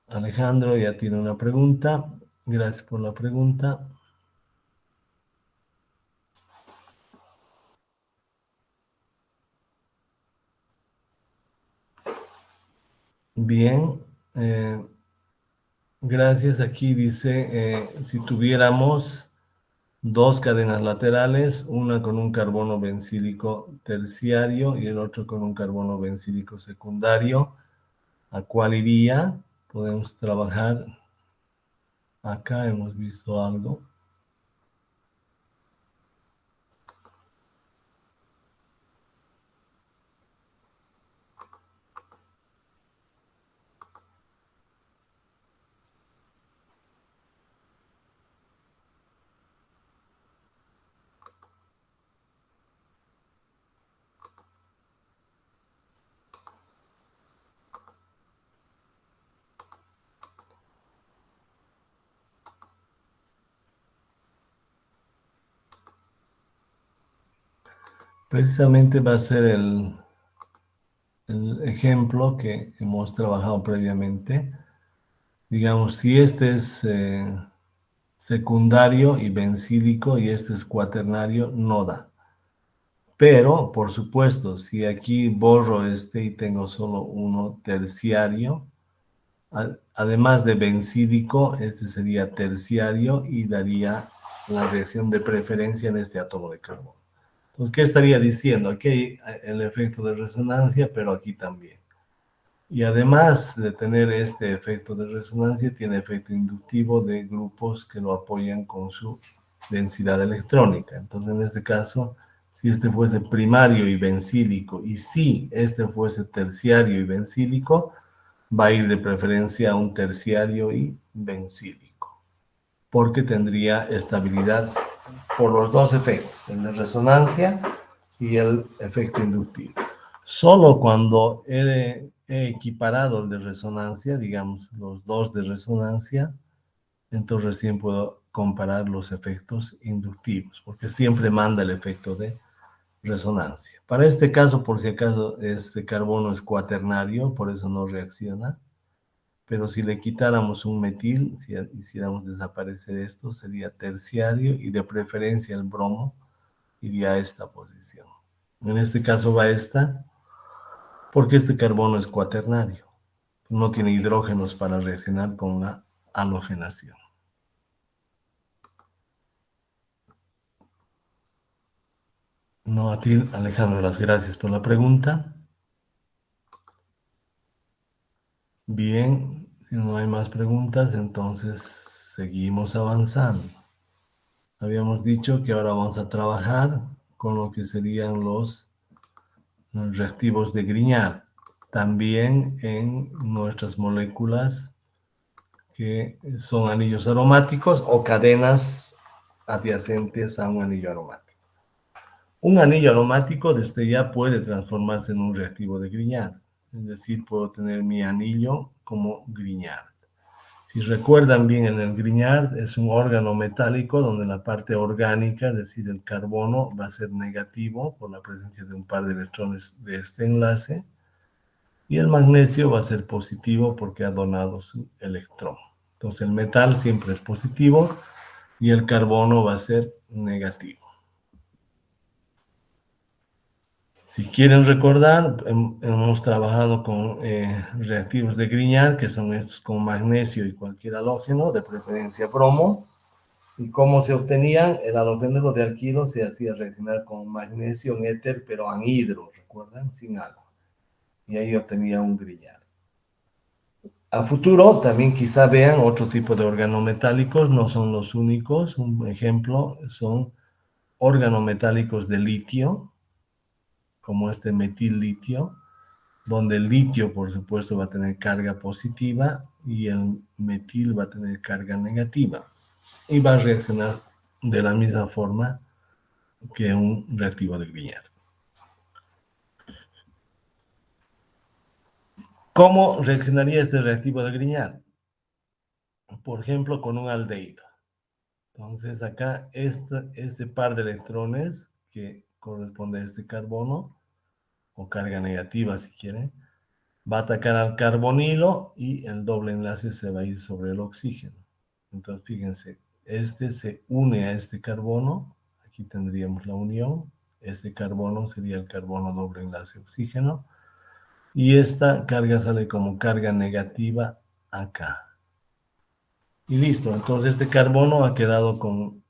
S1: Alejandro ya tiene una pregunta. Gracias por la pregunta. Bien. Gracias. Aquí dice, si tuviéramos 2 cadenas laterales, una con un carbono bencílico terciario y el otro con un carbono bencílico secundario, ¿a cuál iría? Podemos trabajar. Acá hemos visto algo. Precisamente va a ser el ejemplo que hemos trabajado previamente. Digamos, si este es secundario y bencílico y este es cuaternario, no da. Pero, por supuesto, si aquí borro este y tengo solo uno terciario, además de bencílico, este sería terciario y daría la reacción de preferencia en este átomo de carbono. Entonces, ¿qué estaría diciendo? Aquí hay el efecto de resonancia, pero aquí también. Y además de tener este efecto de resonancia, tiene efecto inductivo de grupos que lo apoyan con su densidad electrónica. Entonces, en este caso, si este fuese primario y bencílico, y si este fuese terciario y bencílico, va a ir de preferencia a un terciario y bencílico, porque tendría estabilidad por los dos efectos, el de resonancia y el efecto inductivo. Solo cuando he equiparado el de resonancia, digamos los dos de resonancia, entonces recién puedo comparar los efectos inductivos, porque siempre manda el efecto de resonancia. Para este caso, por si acaso, este carbono es cuaternario, por eso no reacciona. Pero si le quitáramos un metil, si hiciéramos desaparecer esto, sería terciario y de preferencia el bromo iría a esta posición. En este caso va esta, porque este carbono es cuaternario. No tiene hidrógenos para reaccionar con la halogenación. No, a ti, Alejandro, las gracias por la pregunta. Bien, si no hay más preguntas, entonces seguimos avanzando. Habíamos dicho que ahora vamos a trabajar con lo que serían los reactivos de Grignard, también en nuestras moléculas que son anillos aromáticos o cadenas adyacentes a un anillo aromático. Un anillo aromático desde ya puede transformarse en un reactivo de Grignard, es decir, puedo tener mi anillo como Grignard. Si recuerdan bien, en el Grignard es un órgano metálico donde la parte orgánica, es decir, el carbono, va a ser negativo por la presencia de un par de electrones de este enlace, y el magnesio va a ser positivo porque ha donado su electrón. Entonces el metal siempre es positivo y el carbono va a ser negativo. Si quieren recordar, hemos trabajado con reactivos de Grignard, que son estos con magnesio y cualquier halógeno, de preferencia bromo. ¿Y cómo se obtenían? El halogénuro de alquilo se hacía reaccionar con magnesio en éter, pero anhidro, ¿recuerdan? Sin agua. Y ahí obtenía un Grignard. A futuro también quizá vean otro tipo de organometálicos, no son los únicos. Un ejemplo son organometálicos de litio, como este metil litio, donde el litio, por supuesto, va a tener carga positiva y el metil va a tener carga negativa. Y va a reaccionar de la misma forma que un reactivo de Grignard. ¿Cómo reaccionaría este reactivo de Grignard? Por ejemplo, con un aldehído. Entonces acá este par de electrones que corresponde a este carbono, o carga negativa si quieren, va a atacar al carbonilo y el doble enlace se va a ir sobre el oxígeno. Entonces fíjense, este se une a este carbono, aquí tendríamos la unión, este carbono sería el carbono doble enlace oxígeno, y esta carga sale como carga negativa acá. Y listo, entonces este carbono ha quedado con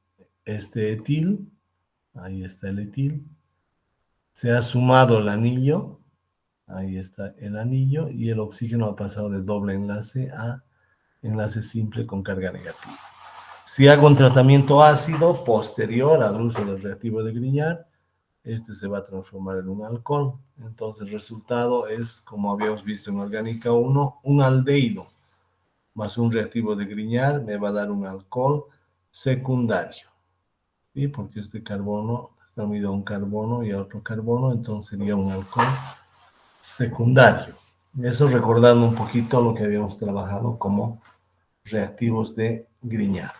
S1: este etil, ahí está el etil, se ha sumado el anillo, ahí está el anillo, y el oxígeno ha pasado de doble enlace a enlace simple con carga negativa. Si hago un tratamiento ácido posterior al uso del reactivo de Grignard, este se va a transformar en un alcohol. Entonces el resultado es, como habíamos visto en Orgánica 1, un aldehído más un reactivo de Grignard me va a dar un alcohol secundario. ¿Sí? Porque este carbono está unido a un carbono y a otro carbono, entonces sería un alcohol secundario. Eso recordando un poquito lo que habíamos trabajado como reactivos de Grignard.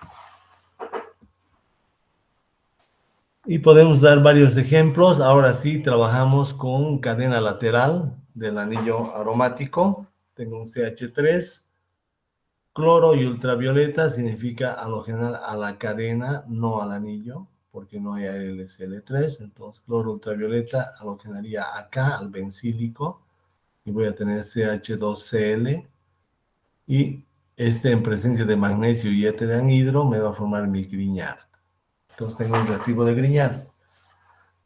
S1: Y podemos dar varios ejemplos. Ahora sí, trabajamos con cadena lateral del anillo aromático. Tengo un CH3. Cloro y ultravioleta significa halogenar a la cadena, no al anillo, porque no hay AlCl3. Entonces, cloro ultravioleta halogenaría acá al bencílico y voy a tener CH2Cl. Y este en presencia de magnesio y éter de anhidro me va a formar mi Grignard. Entonces tengo un reactivo de Grignard.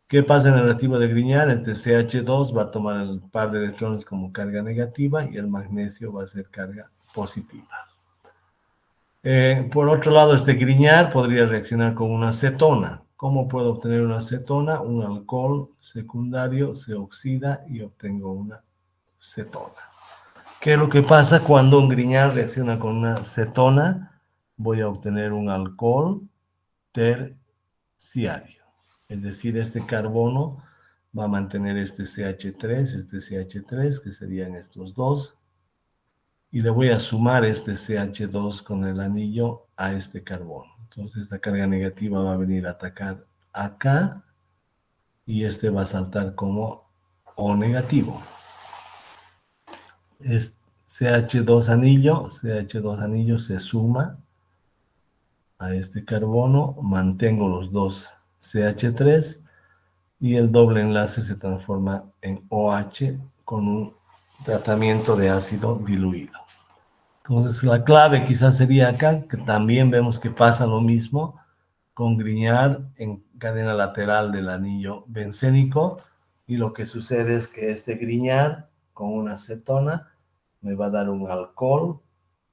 S1: ¿Qué pasa en el reactivo de Grignard? Este CH2 va a tomar el par de electrones como carga negativa y el magnesio va a ser carga positiva. Por otro lado, este Grignard podría reaccionar con una cetona. ¿Cómo puedo obtener una cetona? Un alcohol secundario se oxida y obtengo una cetona. ¿Qué es lo que pasa cuando un Grignard reacciona con una cetona? Voy a obtener un alcohol terciario. Es decir, este carbono va a mantener este CH3, que serían estos dos, y le voy a sumar este CH2 con el anillo a este carbono. Entonces esta carga negativa va a venir a atacar acá y este va a saltar como O negativo. Es CH2 anillo se suma a este carbono, mantengo los dos CH3 y el doble enlace se transforma en OH con un tratamiento de ácido diluido. Entonces la clave quizás sería acá, que también vemos que pasa lo mismo con Grignard en cadena lateral del anillo bencénico, y lo que sucede es que este Grignard con una cetona me va a dar un alcohol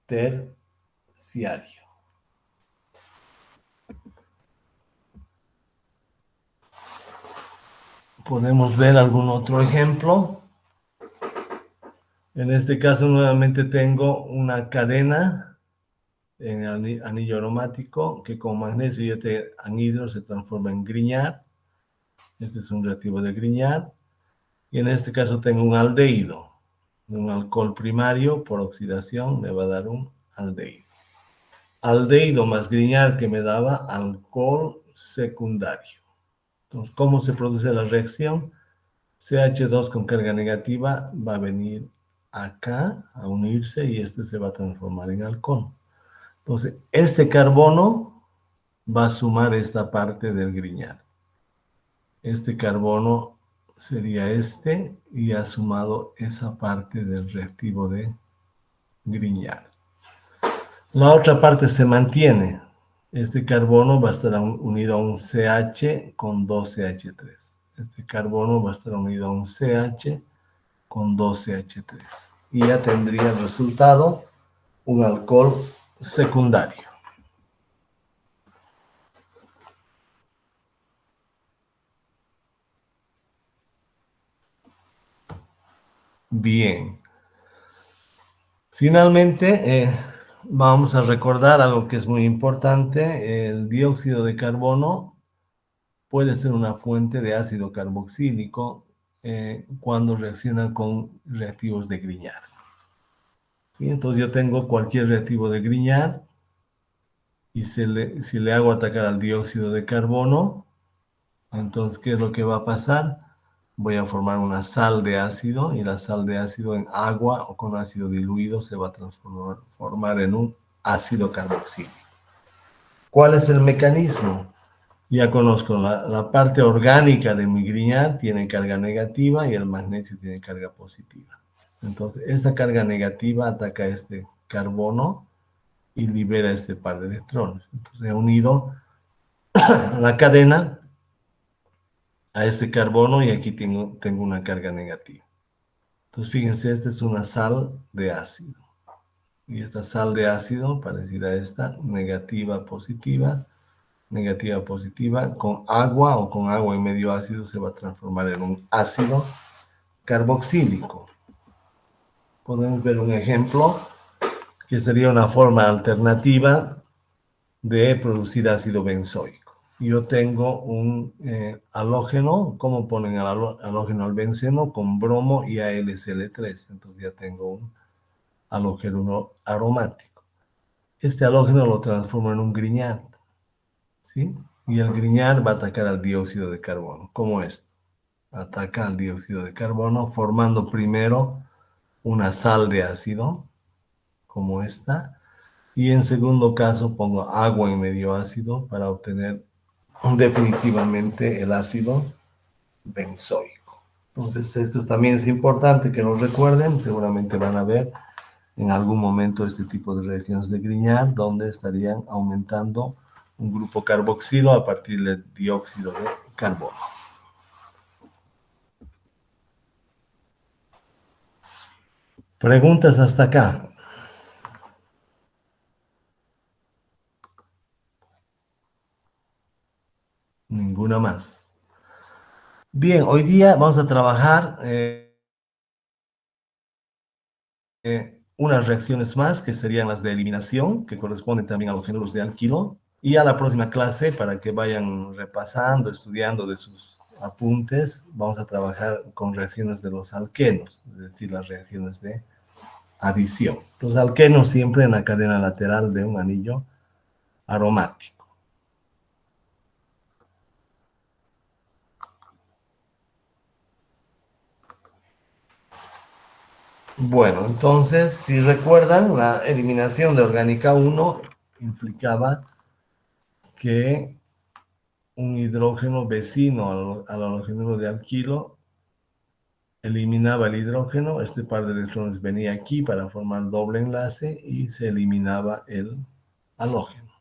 S1: terciario. Podemos ver algún otro ejemplo. En este caso nuevamente tengo una cadena en anillo aromático que con magnesio y éter anhidro se transforma en Grignard. Este es un reactivo de Grignard. Y en este caso tengo un aldehído. Un alcohol primario por oxidación me va a dar un aldehído. Aldehído más Grignard que me daba alcohol secundario. Entonces, ¿cómo se produce la reacción? CH2 con carga negativa va a venir acá a unirse y este se va a transformar en alcohol. Entonces, este carbono va a sumar esta parte del Grignard. Este carbono sería este y ha sumado esa parte del reactivo de Grignard. La otra parte se mantiene. Este carbono va a estar unido a un CH con 2CH3. Este carbono va a estar unido a un CH con 2CH3. Y ya tendría el resultado un alcohol secundario. Bien. Finalmente, vamos a recordar algo que es muy importante. El dióxido de carbono puede ser una fuente de ácido carboxílico cuando reacciona con reactivos de Grignard. ¿Sí? Entonces yo tengo cualquier reactivo de Grignard y si le hago atacar al dióxido de carbono, entonces, ¿qué es lo que va a pasar? Voy a formar una sal de ácido y la sal de ácido en agua o con ácido diluido se va a transformar en un ácido carboxílico. ¿Cuál es el mecanismo? Ya conozco, la parte orgánica de mi Grignard tiene carga negativa y el magnesio tiene carga positiva. Entonces, esta carga negativa ataca a este carbono y libera este par de electrones. Entonces, he unido la cadena a este carbono y aquí tengo una carga negativa. Entonces, fíjense, esta es una sal de ácido. Y esta sal de ácido, parecida a esta, negativa, positiva, con agua o con agua y medio ácido se va a transformar en un ácido carboxílico. Podemos ver un ejemplo que sería una forma alternativa de producir ácido benzoico. Yo tengo un halógeno, ¿cómo ponen el halógeno al benceno? Con bromo y AlCl3. Entonces ya tengo un halógeno aromático. Este halógeno lo transformo en un Grignard, ¿sí? Y el Grignard va a atacar al dióxido de carbono, como esto. Ataca al dióxido de carbono formando primero una sal de ácido, como esta, y en segundo caso pongo agua en medio ácido para obtener definitivamente el ácido benzoico. Entonces esto también es importante que lo recuerden, seguramente van a ver en algún momento este tipo de reacciones de Grignard donde estarían aumentando un grupo carboxilo a partir del dióxido de carbono. ¿Preguntas hasta acá? Ninguna más. Bien, hoy día vamos a trabajar unas reacciones más que serían las de eliminación, que corresponden también a los géneros de alquilo, y a la próxima clase, para que vayan repasando, estudiando de sus apuntes, vamos a trabajar con reacciones de los alquenos, es decir, las reacciones de adición. Los alquenos siempre en la cadena lateral de un anillo aromático. Bueno, entonces, si recuerdan, la eliminación de orgánica 1 implicaba que un hidrógeno vecino al halogénuro de alquilo eliminaba el hidrógeno, este par de electrones venía aquí para formar doble enlace y se eliminaba el halógeno.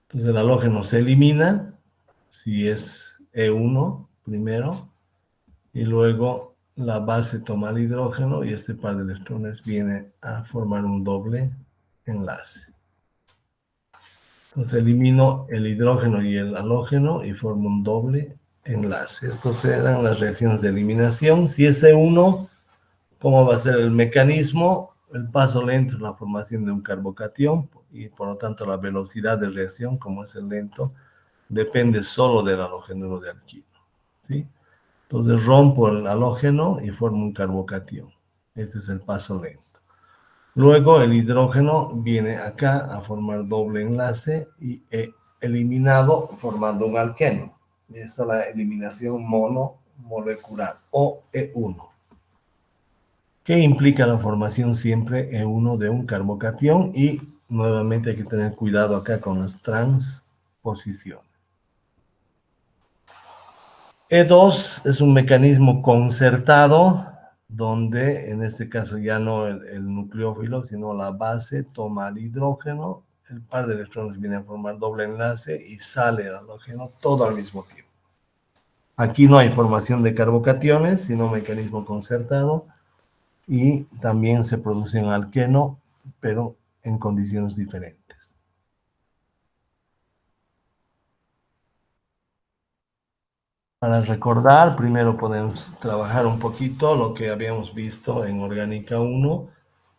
S1: Entonces el halógeno se elimina si es E1 primero y luego la base toma el hidrógeno y este par de electrones viene a formar un doble enlace. Entonces elimino el hidrógeno y el halógeno y formo un doble enlace. Estos serán las reacciones de eliminación. Si es E1, ¿cómo va a ser el mecanismo? El paso lento es la formación de un carbocatión y por lo tanto la velocidad de reacción, como es el lento, depende solo del halogénuro de alquilo. ¿Sí? Entonces rompo el halógeno y formo un carbocatión. Este es el paso lento. Luego el hidrógeno viene acá a formar doble enlace y he eliminado formando un alqueno. Y esta es la eliminación monomolecular o E1. ¿Qué implica la formación siempre E1 de un carbocatión? Y nuevamente hay que tener cuidado acá con las transposiciones. E2 es un mecanismo concertado donde en este caso ya no el nucleófilo, sino la base toma el hidrógeno, el par de electrones viene a formar doble enlace y sale el halógeno todo al mismo tiempo. Aquí no hay formación de carbocationes, sino mecanismo concertado y también se produce un alqueno, pero en condiciones diferentes. Para recordar, primero podemos trabajar un poquito lo que habíamos visto en Orgánica 1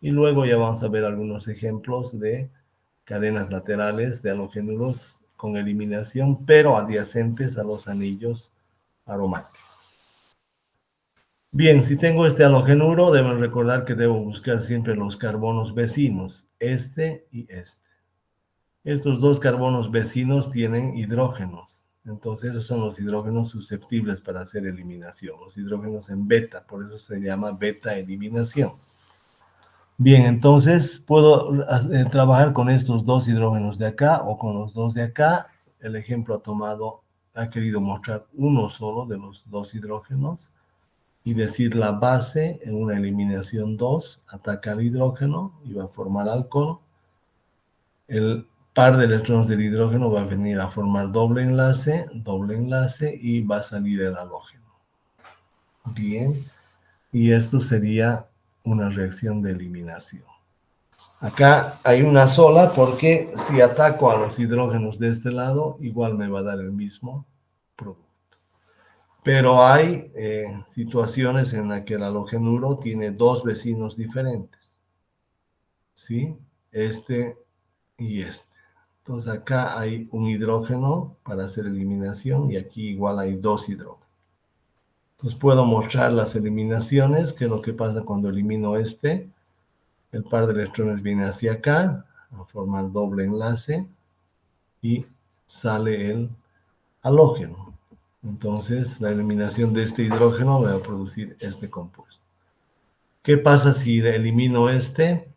S1: y luego ya vamos a ver algunos ejemplos de cadenas laterales de halogenuros con eliminación, pero adyacentes a los anillos aromáticos. Bien, si tengo este halogenuro, deben recordar que debo buscar siempre los carbonos vecinos, este y este. Estos dos carbonos vecinos tienen hidrógenos. Entonces, esos son los hidrógenos susceptibles para hacer eliminación, los hidrógenos en beta, por eso se llama beta eliminación. Bien, entonces puedo trabajar con estos dos hidrógenos de acá o con los dos de acá. El ejemplo ha querido mostrar uno solo de los dos hidrógenos y decir la base en una eliminación 2 ataca al hidrógeno y va a formar alcohol. El par de electrones del hidrógeno va a venir a formar doble enlace y va a salir el halógeno. Bien, y esto sería una reacción de eliminación. Acá hay una sola porque si ataco a los hidrógenos de este lado, igual me va a dar el mismo producto. Pero hay situaciones en las que el halogenuro tiene dos vecinos diferentes. ¿Sí? Este y este. Entonces acá hay un hidrógeno para hacer eliminación y aquí igual hay dos hidrógenos. Entonces puedo mostrar las eliminaciones, que es lo que pasa cuando elimino este. El par de electrones viene hacia acá, a formar doble enlace y sale el halógeno. Entonces la eliminación de este hidrógeno va a producir este compuesto. ¿Qué pasa si elimino este?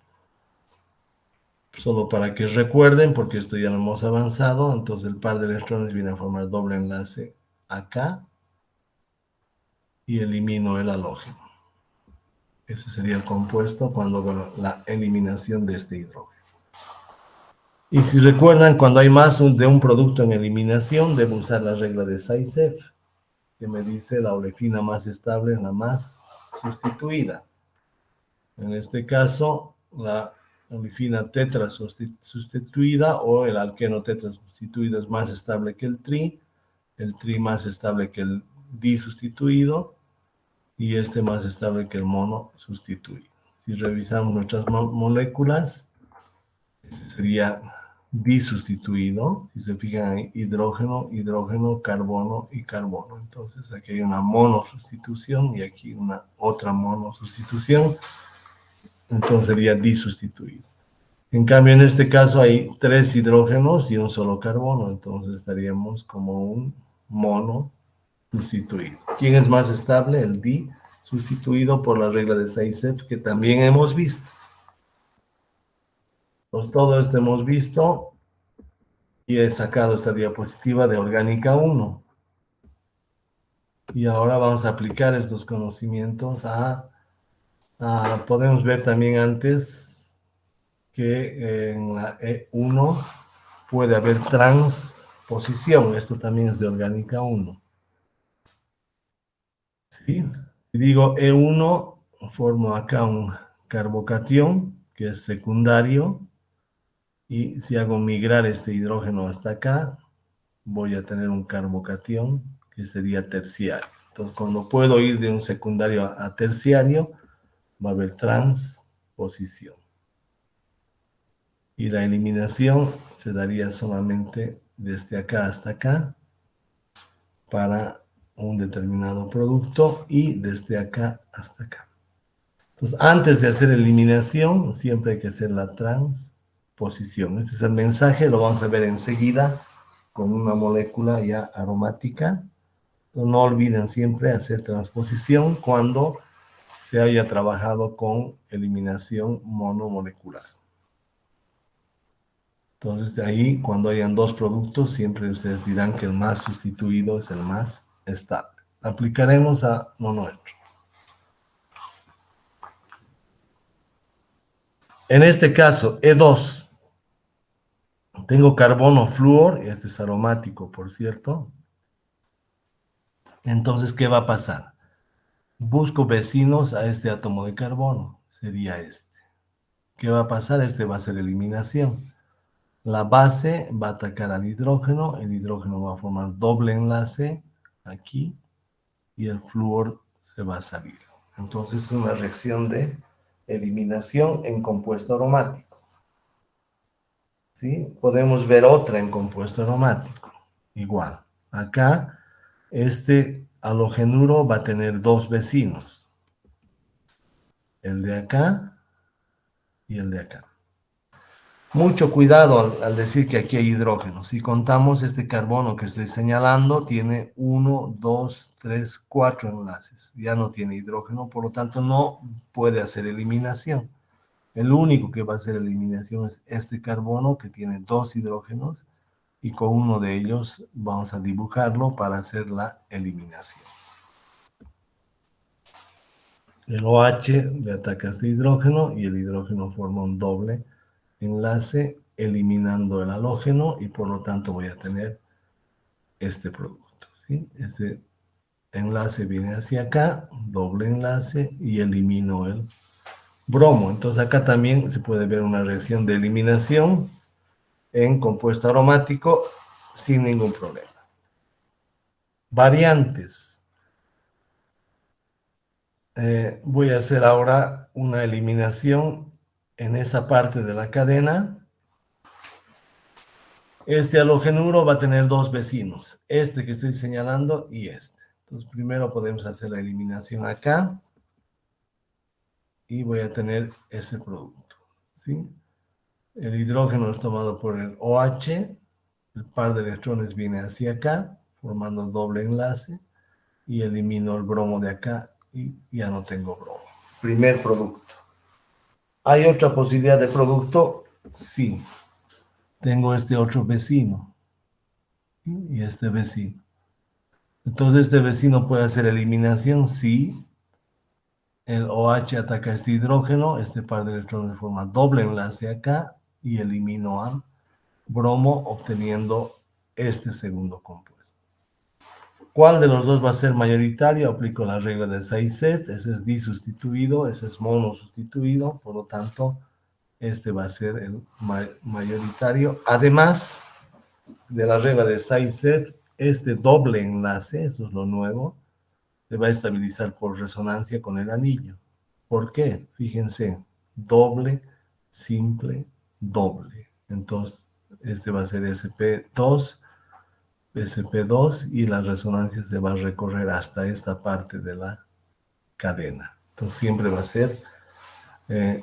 S1: Solo para que recuerden, porque esto ya lo hemos avanzado, entonces el par de electrones viene a formar doble enlace acá y elimino el halógeno. Ese sería el compuesto cuando hago la eliminación de este hidrógeno. Y si recuerdan, cuando hay más de un producto en eliminación, debo usar la regla de Zaitsev, que me dice la olefina más estable es la más sustituida. En este caso, la olefina tetra sustituida o el alqueno tetra sustituido es más estable que el tri más estable que el disustituido y este más estable que el mono sustituido. Si revisamos nuestras moléculas, este sería disustituido. Si se fijan ahí, hidrógeno, hidrógeno, carbono y carbono. Entonces aquí hay una monosustitución y aquí una otra monosustitución. Entonces sería disustituido. En cambio, en este caso hay tres hidrógenos y un solo carbono, entonces estaríamos como un mono sustituido. ¿Quién es más estable? El di sustituido por la regla de Zaitsev, que también hemos visto. Pues todo esto hemos visto y he sacado esta diapositiva de Orgánica 1. Y ahora vamos a aplicar estos conocimientos podemos ver también antes que en la E1 puede haber transposición. Esto también es de Orgánica 1. ¿Sí? Si digo E1, formo acá un carbocatión, que es secundario, y si hago migrar este hidrógeno hasta acá, voy a tener un carbocatión, que sería terciario. Entonces, cuando puedo ir de un secundario a terciario, va a haber transposición. Y la eliminación se daría solamente desde acá hasta acá para un determinado producto y desde acá hasta acá. Entonces, antes de hacer eliminación, siempre hay que hacer la transposición. Este es el mensaje, lo vamos a ver enseguida con una molécula ya aromática. No olviden siempre hacer transposición cuando se haya trabajado con eliminación monomolecular. Entonces, de ahí, cuando hayan dos productos, siempre ustedes dirán que el más sustituido es el más estable. Aplicaremos a lo nuestro. En este caso, E2, tengo carbono flúor, este es aromático, por cierto. Entonces, ¿qué va a pasar? Busco vecinos a este átomo de carbono, sería este. ¿Qué va a pasar? Este va a ser eliminación. La base va a atacar al hidrógeno, el hidrógeno va a formar doble enlace aquí y el flúor se va a salir. Entonces es una reacción de eliminación en compuesto aromático. ¿Sí? Podemos ver otra en compuesto aromático. Igual. Acá este halogenuro va a tener dos vecinos. El de acá y el de acá. Mucho cuidado al decir que aquí hay hidrógeno. Si contamos este carbono que estoy señalando, tiene 1, 2, 3, 4 enlaces. Ya no tiene hidrógeno, por lo tanto no puede hacer eliminación. El único que va a hacer eliminación es este carbono que tiene dos hidrógenos y con uno de ellos vamos a dibujarlo para hacer la eliminación. El OH le ataca a este hidrógeno y el hidrógeno forma un doble enlace eliminando el halógeno y por lo tanto voy a tener este producto. ¿Sí? Este enlace viene hacia acá, doble enlace y elimino el bromo. Entonces acá también se puede ver una reacción de eliminación en compuesto aromático sin ningún problema. Variantes. Voy a hacer ahora una eliminación en esa parte de la cadena. Este halogenuro va a tener dos vecinos, este que estoy señalando y este. Entonces primero podemos hacer la eliminación acá y voy a tener ese producto, ¿sí? El hidrógeno es tomado por el OH, el par de electrones viene hacia acá, formando doble enlace y elimino el bromo de acá y ya no tengo bromo. Primer producto. ¿Hay otra posibilidad de producto? Sí. Tengo este otro vecino y este vecino. Entonces, ¿este vecino puede hacer eliminación? Sí. El OH ataca este hidrógeno, este par de electrones forma doble enlace acá y elimino a bromo obteniendo este segundo compuesto. ¿Cuál de los dos va a ser mayoritario? Aplico la regla de Zaitsev, ese es disustituido, ese es monosustituido, por lo tanto, este va a ser el mayoritario. Además de la regla de Zaitsev, este doble enlace, eso es lo nuevo, se va a estabilizar por resonancia con el anillo. ¿Por qué? Fíjense, doble, simple, doble. Entonces, este va a ser SP2, SP2 y la resonancia se va a recorrer hasta esta parte de la cadena. Entonces, siempre va a ser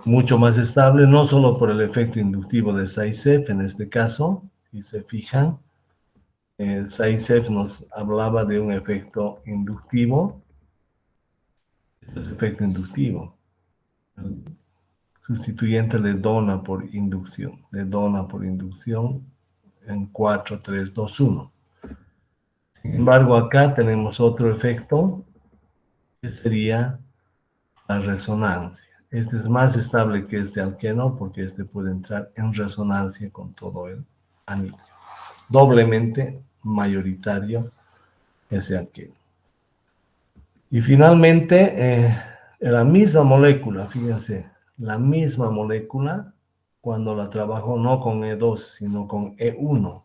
S1: mucho más estable, no solo por el efecto inductivo de Zaitsev en este caso, si se fijan, Zaitsev nos hablaba de un efecto inductivo. Este es efecto inductivo. El sustituyente le dona por inducción. Le dona por inducción en 4, 3, 2, 1. Sin embargo, acá tenemos otro efecto que sería la resonancia. Este es más estable que este alqueno porque este puede entrar en resonancia con todo el anillo. Doblemente mayoritario ese alqueno. Y finalmente, la misma molécula, fíjense, la misma molécula, cuando la trabajo no con E2, sino con E1.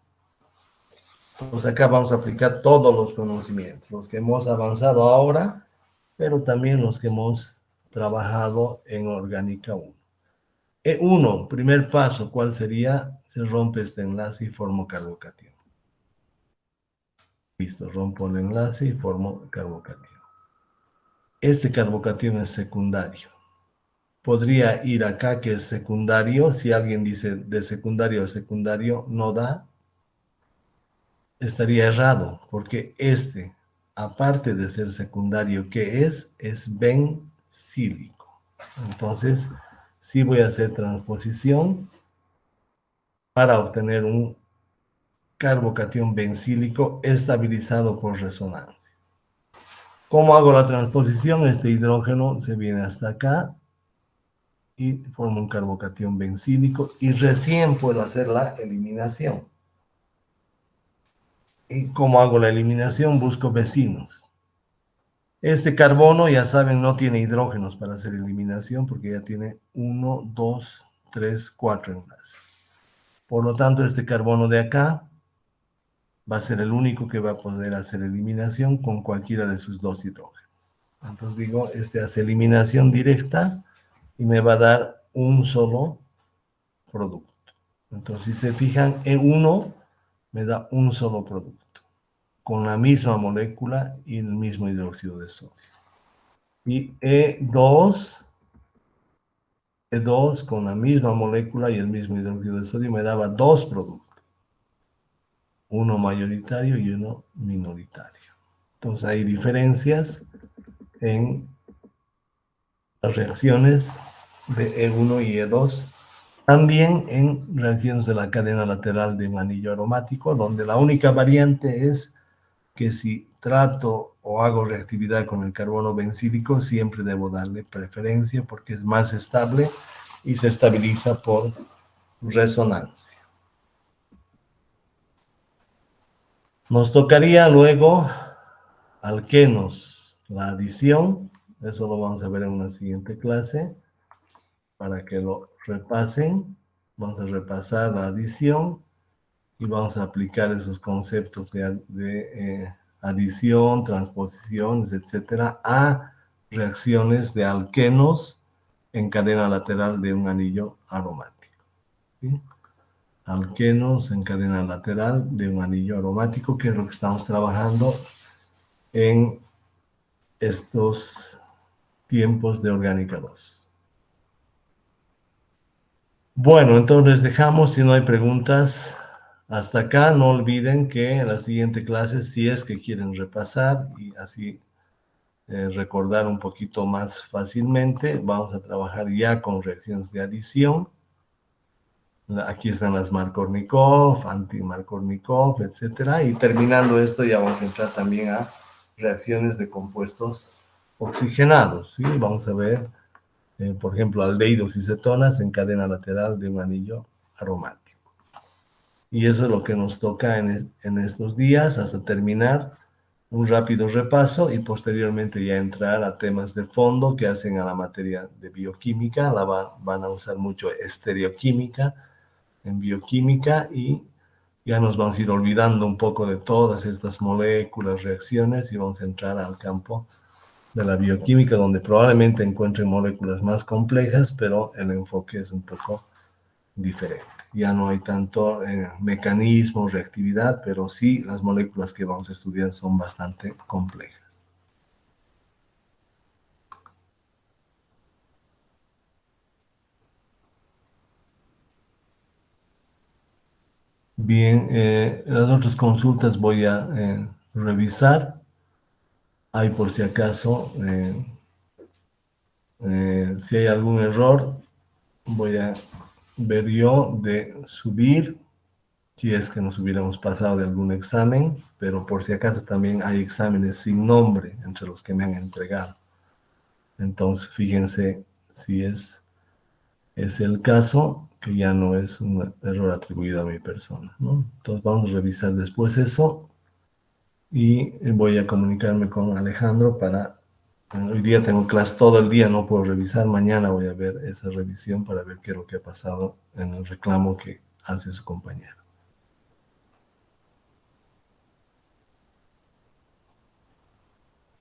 S1: Pues acá vamos a aplicar todos los conocimientos, los que hemos avanzado ahora, pero también los que hemos trabajado en Orgánica 1. E1, primer paso, ¿cuál sería? Se rompe este enlace y formo carbocatión. Listo, rompo el enlace y formo carbocatión. Este carbocatión es secundario. Podría ir acá que es secundario. Si alguien dice de secundario a secundario no da, estaría errado, porque este, aparte de ser secundario, ¿qué es? Es bencílico. Entonces, sí voy a hacer transposición para obtener un carbocatión bencílico estabilizado por resonancia. ¿Cómo hago la transposición? Este hidrógeno se viene hasta acá y forma un carbocatión bencílico y recién puedo hacer la eliminación. ¿Y cómo hago la eliminación? Busco vecinos. Este carbono, ya saben, no tiene hidrógenos para hacer eliminación porque ya tiene 1, 2, 3, 4 enlaces. Por lo tanto, este carbono de acá va a ser el único que va a poder hacer eliminación con cualquiera de sus dos hidrógenos. Entonces digo, este hace eliminación directa y me va a dar un solo producto. Entonces, si se fijan, E1 me da un solo producto, con la misma molécula y el mismo hidróxido de sodio. Y E2 con la misma molécula y el mismo hidróxido de sodio me daba dos productos, uno mayoritario y uno minoritario. Entonces hay diferencias en las reacciones de E1 y E2. También en reacciones de la cadena lateral de un anillo aromático, donde la única variante es que si trato o hago reactividad con el carbono bencílico, siempre debo darle preferencia porque es más estable y se estabiliza por resonancia. Nos tocaría luego alquenos, la adición. Eso lo vamos a ver en una siguiente clase para que lo repasen. Vamos a repasar la adición y vamos a aplicar esos conceptos de adición, transposiciones, etcétera, a reacciones de alquenos en cadena lateral de un anillo aromático. ¿Sí? Alquenos en cadena lateral de un anillo aromático, que es lo que estamos trabajando en estos tiempos de Orgánica 2. Bueno, entonces dejamos, si no hay preguntas, hasta acá. No olviden que en la siguiente clase, si es que quieren repasar y así recordar un poquito más fácilmente, vamos a trabajar ya con reacciones de adición. Aquí están las Markovnikov, anti-Markovnikov, etcétera. Y terminando esto, ya vamos a entrar también a reacciones de compuestos oxigenados. ¿Sí? Vamos a ver, por ejemplo, aldehídos y cetonas en cadena lateral de un anillo aromático. Y eso es lo que nos toca en estos días hasta terminar un rápido repaso y posteriormente ya entrar a temas de fondo que hacen a la materia de bioquímica. Van a usar mucho estereoquímica en bioquímica y ya nos vamos a ir olvidando un poco de todas estas moléculas, reacciones y vamos a entrar al campo de la bioquímica donde probablemente encuentren moléculas más complejas, pero el enfoque es un poco diferente. Ya no hay tanto mecanismo, reactividad, pero sí las moléculas que vamos a estudiar son bastante complejas. Bien, las otras consultas voy a revisar. Hay por si acaso, si hay algún error, voy a ver yo de subir, si es que nos hubiéramos pasado de algún examen, pero por si acaso también hay exámenes sin nombre entre los que me han entregado. Entonces, fíjense si es el caso, que ya no es un error atribuido a mi persona, ¿no? Entonces, vamos a revisar después eso y voy a comunicarme con Alejandro para... Hoy día tengo clase todo el día, no puedo revisar. Mañana voy a ver esa revisión para ver qué es lo que ha pasado en el reclamo que hace su compañero.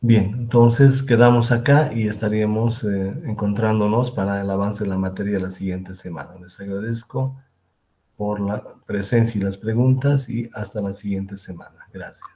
S1: Bien, entonces quedamos acá y estaríamos encontrándonos para el avance de la materia la siguiente semana. Les agradezco por la presencia y las preguntas y hasta la siguiente semana. Gracias.